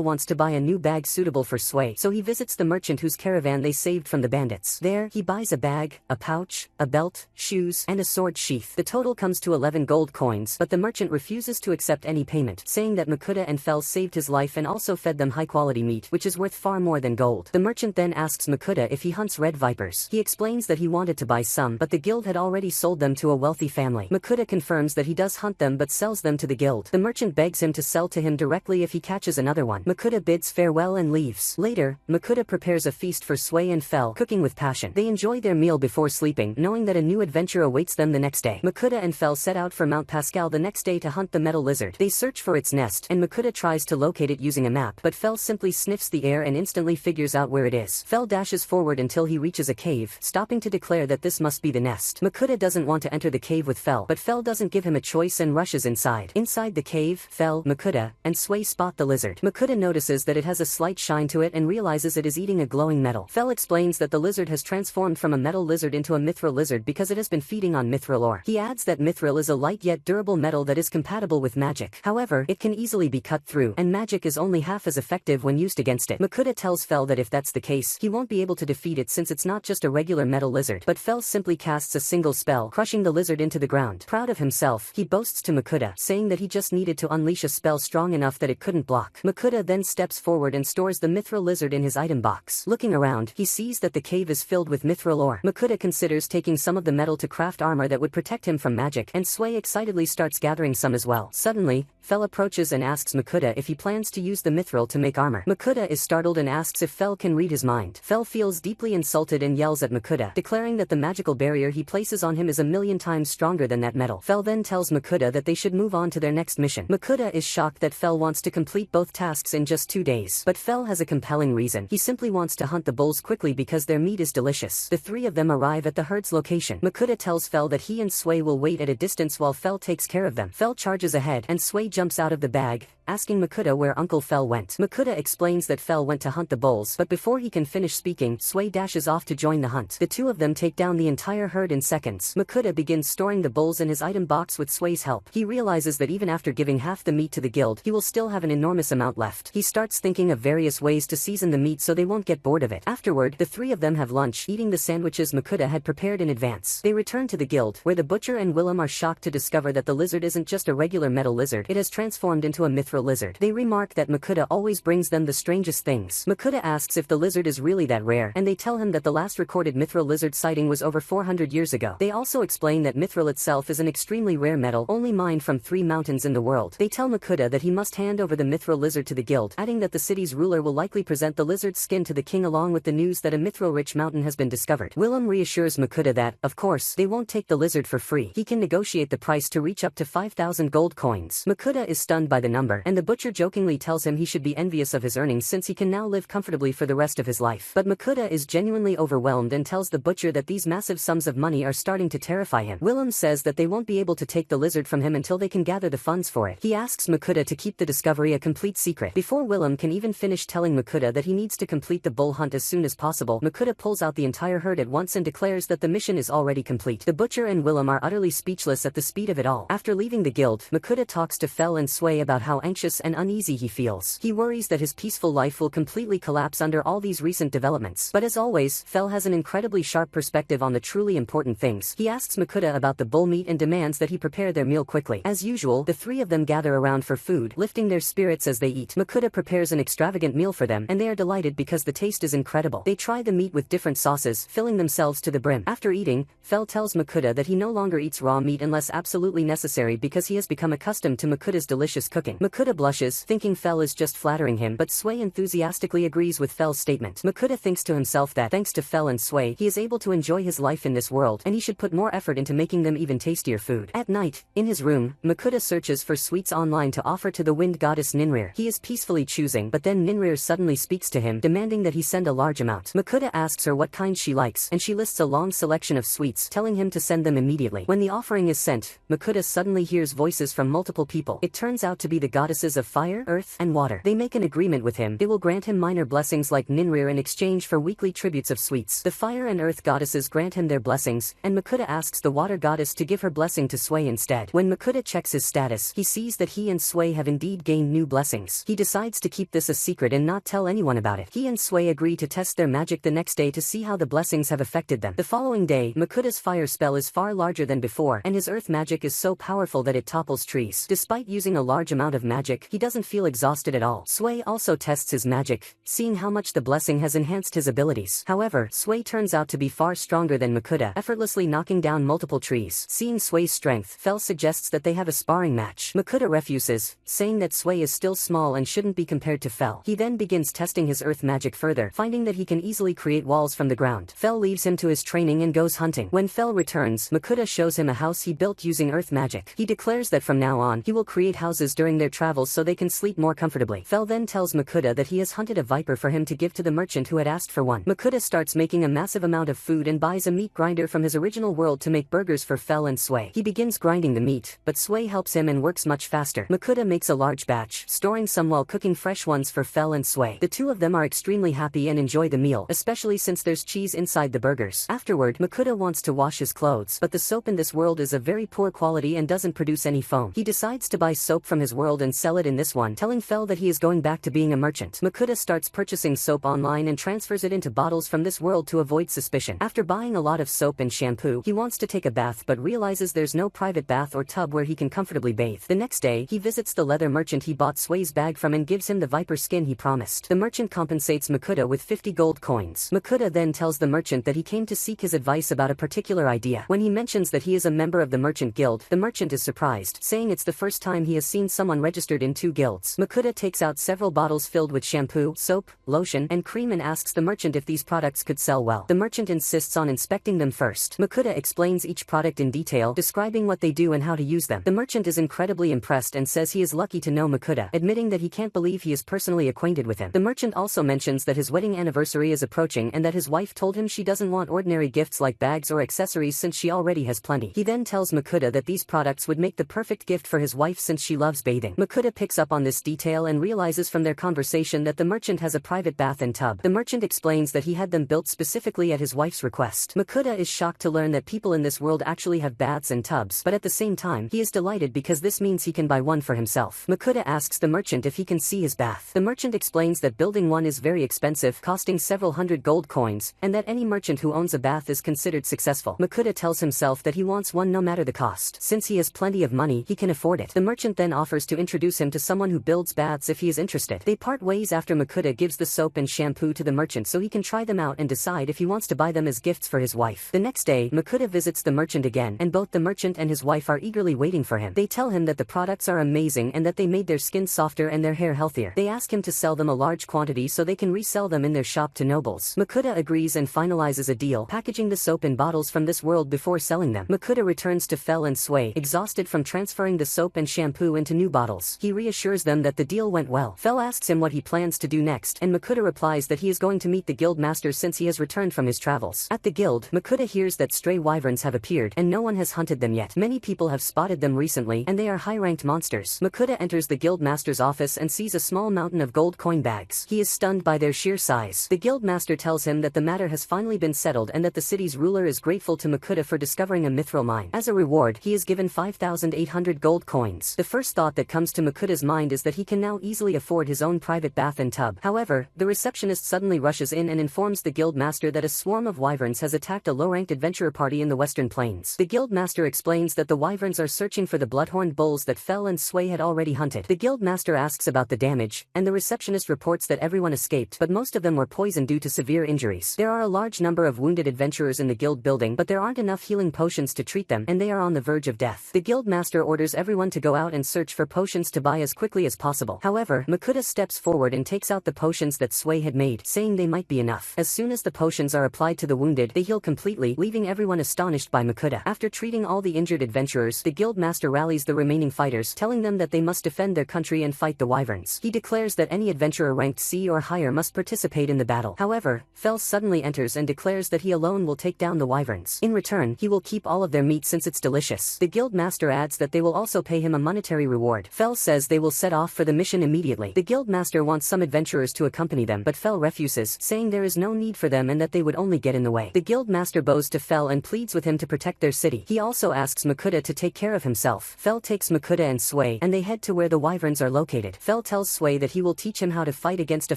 wants to buy a new bag suitable for Sway, so he visits the merchant whose caravan they saved from the bandits. There, he buys a bag, a pouch, a belt, shoes, and a sword sheath. The total comes to 11 gold coins, but the merchant refuses to accept any payment, saying that Makuta and Fel saved his life and also fed them high-quality meat, which is worth far more than gold. The merchant then asks Makuta if he hunts red vipers. He explains that he wanted to buy some, but the guild had already sold them to a wealthy family. Makuta confirms that he does hunt them but sells them to the guild. The merchant begs him to sell to him directly if he catches another one. Makuta bids farewell and leaves. Later, Makuta prepares a feast for Sway and Fel, cooking with passion. They enjoy their meal before sleeping, knowing that a new adventure awaits them the next day. Makuta and Fel set out for Mount Pascal the next day to hunt the metal lizard. They search for its nest, and Makuta tries to locate it using a map, but Fel simply sniffs the air and instantly figures out where it is. Fel dashes forward until he reaches a cave, stopping to declare that this must be the nest. Makuta doesn't want to enter the cave with Fel, but Fel doesn't give him a choice and rushes inside. Inside the cave, Fel, Makuta, and Sway spot the lizard. Makuta notices that it has a slight shine to it and realizes it is eating a glowing metal. Fel explains that the lizard has transformed from a metal lizard into a mithril lizard because it has been feeding on mithril ore. He adds that mithril is a light yet durable metal that is compatible with magic. However, it can easily be cut through, and magic is only half as effective when used against it. Makuta tells Fel that if that's the case, he won't be able to defeat it since it's not just a regular metal lizard, but Fel simply casts a single spell, crushing the lizard into the ground. Proud of himself, he boasts to Makuta, saying that he just needed to unleash a spell strong enough that it couldn't block. Makuta then steps forward and stores the mithril lizard in his item box. Looking around, he sees that the cave is filled with mithril ore. Makuta considers taking some of the metal to craft armor that would protect him from magic, and Sway excitedly starts gathering some as well. Suddenly, Fel approaches and asks Makuta if he plans to use the mithril to make armor. Makuta is startled and asks if Fel can read his mind. Fel feels deeply insulted and yells at Makuta, declaring that the magical barrier he places on him is 1,000,000 times stronger than that metal. Fel then tells Makuta that they should move on to their next mission. Makuta is shocked that Fel wants to complete both tasks in just 2 days, but Fel has a compelling reason. He simply wants to hunt the bulls quickly because their meat is delicious. The three of them arrive at the herd's location. Makuta tells Fel that he and Sway will wait at a distance while Fel takes care of them. Fel charges ahead, and Sway jumps out of the bag, asking Makuta where Uncle Fel went. Makuta explains that Fel went to hunt the bulls, but before he can finish speaking, Sway dashes off to join the hunt. The two of them take down the entire herd in seconds. Makuta begins storing the bulls in his item box with Sway's help. He realizes that even after giving half the meat to the guild, he will still have an enormous amount left. He starts thinking of various ways to season the meat so they won't get bored of it. Afterward, the three of them have lunch, eating the sandwiches Makuta had prepared in advance. They return to the guild, where the butcher and Willem are shocked to discover that the lizard isn't just a regular metal lizard, it has transformed into a mithril lizard. They remark that Makuta always brings them the strangest things. Makuta asks if the lizard is really that rare, and they tell him that the last recorded mithril lizard sighting was over 400 years ago. They also explain that mithril itself is an extremely rare metal, only mined from 3 mountains in the world. They tell Makuta that he must hand over the mithril lizard to the guild, adding that the city's ruler will likely present the lizard's skin to the king along with the news that a mithril-rich mountain has been discovered. Willem reassures Makuta that, of course, they won't take the lizard for free. He can negotiate the price to reach up to 5,000 gold coins. Makuta is stunned by the number, and the butcher jokingly tells him he should be envious of his earnings since he can now live comfortably for the rest of his life. But Makuta is genuinely overwhelmed and tells the butcher that these massive sums of money are starting to terrify him. Willem says that they won't be able to take the lizard from him until they can gather the funds for it. He asks Makuta to keep the discovery a complete secret. Before Willem can even finish telling Makuta that he needs to complete the bull hunt as soon as possible, Makuta pulls out the entire herd at once and declares that the mission is already complete. The butcher and Willem are utterly speechless at the speed of it all. After leaving the guild, Makuta talks to Fel and Sway about how anxious and uneasy he feels. He worries that his peaceful life will completely collapse under all these recent developments. But as always, Fel has an incredibly sharp perspective on the truly important things. He asks Makuta about the bull meat and demands that he prepare their meal quickly. As usual, the three of them gather around for food, lifting their spirits as they eat. Makuta prepares an extravagant meal for them, and they are delighted because the taste is incredible. They try the meat with different sauces, filling themselves to the brim. After eating, Fel tells Makuta that he no longer eats raw meat unless absolutely necessary because he has become accustomed to Makuta's delicious cooking. Makuta Makuta blushes, thinking Fel is just flattering him, but Sway enthusiastically agrees with Fel's statement. Makuta thinks to himself that, thanks to Fel and Sway, he is able to enjoy his life in this world, and he should put more effort into making them even tastier food. At night, in his room, Makuta searches for sweets online to offer to the wind goddess Ninrir. He is peacefully choosing, but then Ninrir suddenly speaks to him, demanding that he send a large amount. Makuta asks her what kind she likes, and she lists a long selection of sweets, telling him to send them immediately. When the offering is sent, Makuta suddenly hears voices from multiple people. It turns out to be the goddesses of fire, earth, and water. They make an agreement with him. They will grant him minor blessings like Ninrir in exchange for weekly tributes of sweets. The fire and earth goddesses grant him their blessings, and Makuta asks the water goddess to give her blessing to Sway instead. When Makuta checks his status, he sees that he and Sway have indeed gained new blessings. He decides to keep this a secret and not tell anyone about it. He and Sway agree to test their magic the next day to see how the blessings have affected them. The following day, Makuta's fire spell is far larger than before, and his earth magic is so powerful that it topples trees. Despite using a large amount of magic, he doesn't feel exhausted at all. Sway also tests his magic, seeing how much the blessing has enhanced his abilities. However, Sway turns out to be far stronger than Makuta, effortlessly knocking down multiple trees. Seeing Sway's strength, Fel suggests that they have a sparring match. Makuta refuses, saying that Sway is still small and shouldn't be compared to Fel. He then begins testing his earth magic further, finding that he can easily create walls from the ground. Fel leaves him to his training and goes hunting. When Fel returns, Makuta shows him a house he built using earth magic. He declares that from now on, he will create houses during their travels so they can sleep more comfortably. Fel then tells Makuta that he has hunted a viper for him to give to the merchant who had asked for one. Makuta starts making a massive amount of food and buys a meat grinder from his original world to make burgers for Fel and Sway. He begins grinding the meat, but Sway helps him and works much faster. Makuta makes a large batch, storing some while cooking fresh ones for Fel and Sway. The two of them are extremely happy and enjoy the meal, especially since there's cheese inside the burgers. Afterward, Makuta wants to wash his clothes, but the soap in this world is of very poor quality and doesn't produce any foam. He decides to buy soap from his world and sell it in this one, telling Fel that he is going back to being a merchant. Makuta starts purchasing soap online and transfers it into bottles from this world to avoid suspicion. After buying a lot of soap and shampoo, he wants to take a bath but realizes there's no private bath or tub where he can comfortably bathe. The next day, he visits the leather merchant he bought Sway's bag from and gives him the viper skin he promised. The merchant compensates Makuta with 50 gold coins. Makuta then tells the merchant that he came to seek his advice about a particular idea. When he mentions that he is a member of the merchant guild, the merchant is surprised, saying it's the first time he has seen someone registered in 2 guilds. Makuta takes out several bottles filled with shampoo, soap, lotion, and cream and asks the merchant if these products could sell well. The merchant insists on inspecting them first. Makuta explains each product in detail, describing what they do and how to use them. The merchant is incredibly impressed and says he is lucky to know Makuta, admitting that he can't believe he is personally acquainted with him. The merchant also mentions that his wedding anniversary is approaching and that his wife told him she doesn't want ordinary gifts like bags or accessories since she already has plenty. He then tells Makuta that these products would make the perfect gift for his wife since she loves bathing. Makuta picks up on this detail and realizes from their conversation that the merchant has a private bath and tub. The merchant explains that he had them built specifically at his wife's request. Makuta is shocked to learn that people in this world actually have baths and tubs, but at the same time, he is delighted because this means he can buy one for himself. Makuta asks the merchant if he can see his bath. The merchant explains that building one is very expensive, costing several hundred gold coins, and that any merchant who owns a bath is considered successful. Makuta tells himself that he wants one no matter the cost. Since he has plenty of money, he can afford it. The merchant then offers to introduce him to someone who builds baths if he is interested. They part ways after Makuta gives the soap and shampoo to the merchant so he can try them out and decide if he wants to buy them as gifts for his wife. The next day, Makuta visits the merchant again, and both the merchant and his wife are eagerly waiting for him. They tell him that the products are amazing and that they made their skin softer and their hair healthier. They ask him to sell them a large quantity so they can resell them in their shop to nobles. Makuta agrees and finalizes a deal, packaging the soap in bottles from this world before selling them. Makuta returns to Fel and Sway, exhausted from transferring the soap and shampoo into new bottles. He reassures them that the deal went well. Fel asks him what he plans to do next, and Makuta replies that he is going to meet the guild master since he has returned from his travels. At the guild, Makuta hears that stray wyverns have appeared, and no one has hunted them yet. Many people have spotted them recently, and they are high-ranked monsters. Makuta enters the guild master's office and sees a small mountain of gold coin bags. He is stunned by their sheer size. The guild master tells him that the matter has finally been settled and that the city's ruler is grateful to Makuta for discovering a mithril mine. As a reward, he is given 5,800 gold coins. The first thought that comes to Makuta's mind is that he can now easily afford his own private bath and tub. However, the receptionist suddenly rushes in and informs the guild master that a swarm of wyverns has attacked a low-ranked adventurer party in the western plains. The guild master explains that the wyverns are searching for the bloodhorned bulls that Fel and Sway had already hunted. The guild master asks about the damage, and the receptionist reports that everyone escaped, but most of them were poisoned due to severe injuries. There are a large number of wounded adventurers in the guild building, but there aren't enough healing potions to treat them, and they are on the verge of death. The guild master orders everyone to go out and search for potions to buy as quickly as possible. However, Makuta steps forward and takes out the potions that Sway had made, saying they might be enough. As soon as the potions are applied to the wounded, they heal completely, leaving everyone astonished by Makuta. After treating all the injured adventurers, the guild master rallies the remaining fighters, telling them that they must defend their country and fight the wyverns. He declares that any adventurer ranked C or higher must participate in the battle. However, Fel suddenly enters and declares that he alone will take down the wyverns. In return, he will keep all of their meat since it's delicious. The guild master adds that they will also pay him a monetary reward. Fel says they will set off for the mission immediately. The guild master wants some adventurers to accompany them, but Fel refuses, saying there is no need for them and that they would only get in the way. The guild master bows to Fel and pleads with him to protect their city. He also asks Makuta to take care of himself. Fel takes Makuta and Sway, and they head to where the wyverns are located. Fel tells Sway that he will teach him how to fight against a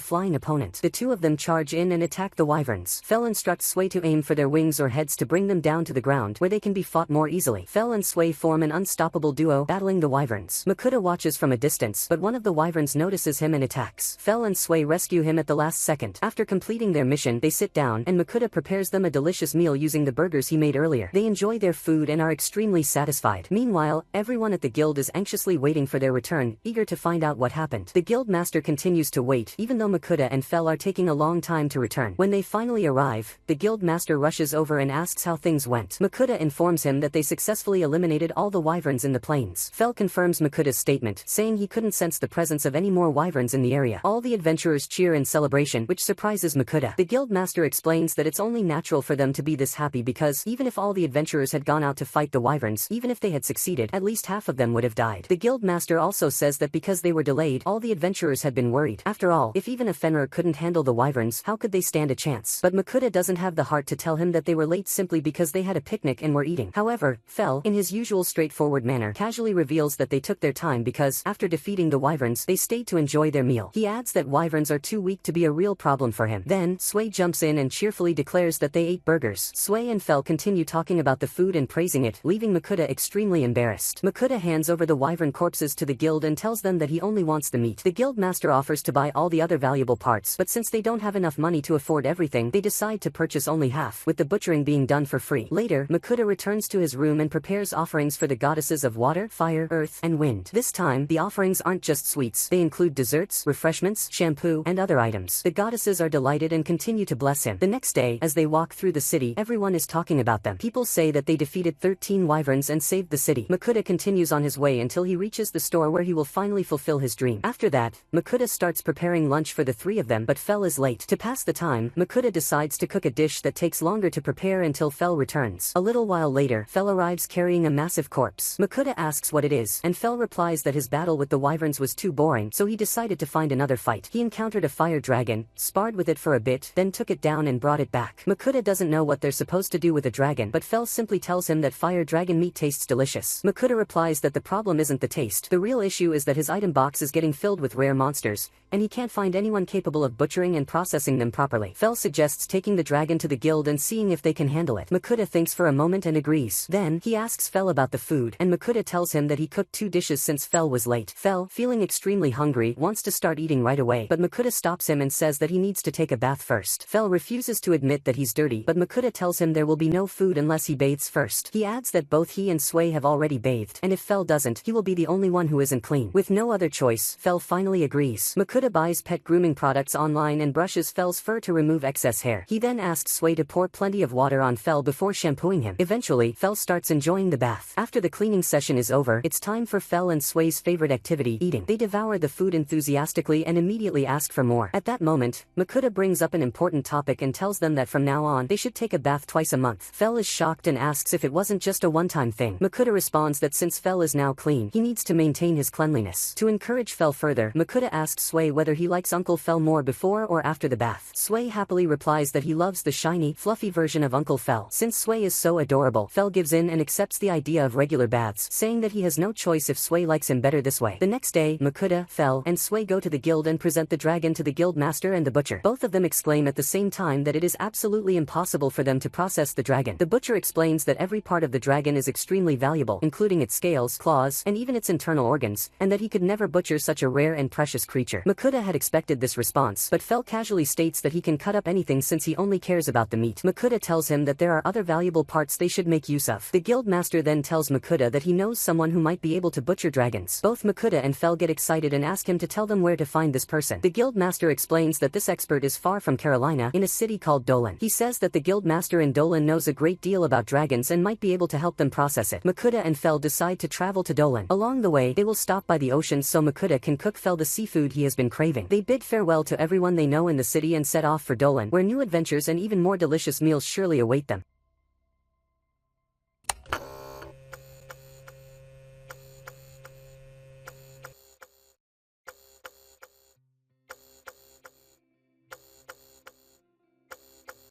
flying opponent. The two of them charge in and attack the wyverns. Fel instructs Sway to aim for their wings or heads to bring them down to the ground, where they can be fought more easily. Fel and Sway form an unstoppable duo, battling the wyverns. Makuta watches from a distance, but one of the wyverns notices him and attacks. Fel and Sway rescue him at the last second. After completing their mission, they sit down, and Makuta prepares them a delicious meal using the burgers he made earlier. They enjoy their food and are extremely satisfied. Meanwhile, everyone at the guild is anxiously waiting for their return, eager to find out what happened. The guild master continues to wait, even though Makuta and Fel are taking a long time to return. When they finally arrive, the guild master rushes over and asks how things went. Makuta informs him that they successfully eliminated all the wyverns in the plains. Fel confirms Makuta's statement, saying he couldn't sense the presence of any more wyverns in the area. All the adventurers cheer in celebration, which surprises Makuta. The guild master explains that it's only natural for them to be this happy because, even if all the adventurers had gone out to fight the wyverns, even if they had succeeded, at least half of them would have died. The guild master also says that because they were delayed, all the adventurers had been worried. After all, if even a Fenrir couldn't handle the wyverns, how could they stand a chance? But Makuta doesn't have the heart to tell him that they were late simply because they had a picnic and were eating. However, Fel, in his usual straightforward manner, casually reveals that they took their time because, after defeating the wyverns, they stayed to enjoy their meal. He adds that wyverns are too weak to be a real problem for him. Then, Sway jumps in and cheerfully declares that they ate burgers. Sway and Fel continue talking about the food and praising it, leaving Makuta extremely embarrassed. Makuta hands over the wyvern corpses to the guild and tells them that he only wants the meat. The guild master offers to buy all the other valuable parts, but since they don't have enough money to afford everything, they decide to purchase only half, with the butchering being done for free. Later, Makuta returns to his room and prepares offerings for the goddesses of water, fire, earth, and wind. This time, the offerings aren't just sweets. They include desserts, refreshments, shampoo, and other items. The goddesses are delighted and continue to bless him. The next day, as they walk through the city, everyone is talking about them. People say that they defeated 13 wyverns and saved the city. Makuta continues on his way until he reaches the store where he will finally fulfill his dream. After that, Makuta starts preparing lunch for the three of them, but Fel is late. To pass the time, Makuta decides to cook a dish that takes longer to prepare until Fel returns. A little while later, Fel arrives carrying a massive corpse. Makuta asks what it is, and Fel replies that his battle with the wyverns was too boring, so he decided to find another fight. He encountered a fire dragon, sparred with it for a bit, then took it down and brought it back. Makuta doesn't know what they're supposed to do with a dragon, but Fel simply tells him that fire dragon meat tastes delicious. Makuta replies that the problem isn't the taste. The real issue is that his item box is getting filled with rare monsters, and he can't find anyone capable of butchering and processing them properly. Fel suggests taking the dragon to the guild and seeing if they can handle it. Makuta thinks for a moment and agrees. Then, he asks Fel about the food, and Makuta tells him that he cooked 2 dishes since Fel was late. Fel, feeling extremely hungry, wants to start eating right away, but Makuta stops him and says that he needs to take a bath first. Fel refuses to admit that he's dirty, but Makuta tells him there will be no food unless he bathes first. He adds that both he and Sway have already bathed, and if Fel doesn't, he will be the only one who isn't clean. With no other choice, Fel finally agrees. Makuta buys pet grooming products online and brushes Fel's fur to remove excess hair. He then asks Sway to pour plenty of water on Fel before shampooing him. Eventually, Fel starts enjoying the bath. After the cleaning session is over, it's time for Fel and Sway's favorite activity, eating. They devour the food enthusiastically and immediately ask for more. At that moment, Makuta brings up an important topic and tells them that from now on, they should take a bath twice a month. Fel is shocked and asks if it wasn't just a one-time thing. Makuta responds that since Fel is now clean, he needs to maintain his cleanliness. To encourage Fel further, Makuta asks Sway whether he likes Uncle Fel more before or after the bath. Sway happily replies that he loves the shiny, fluffy version of Uncle Fel. Since Sway is so adorable, Fel gives in and accepts the idea of regular baths, saying that he has no choice if Sway likes him better this way. The next day, Makuta, Fel, and Sway go to the guild and present the dragon to the guild master and the butcher. Both of them exclaim at the same time that it is absolutely impossible for them to process the dragon. The butcher explains that every part of the dragon is extremely valuable, including its scales, claws, and even its internal organs, and that he could never butcher such a rare and precious creature. Makuta had expected this response, but Fel casually states that he can cut up anything since he only cares about the meat. Makuta tells him that there are other valuable parts they should make use of. The guild master then tells Makuta that he knows someone who might be able to butcher dragons. Both Makuta and Fel get excited and ask him to tell them where to find this person. The guild master explains that this expert is far from Carolina, in a city called Dolan. He says that the guild master in Dolan knows a great deal about dragons and might be able to help them process it. Makuta and Fel decide to travel to Dolan. Along the way, they will stop by the ocean so Makuta can cook Fel the seafood he has been craving. They bid farewell to everyone they know in the city and set off for Dolan, where new adventures and even more delicious meals surely await them.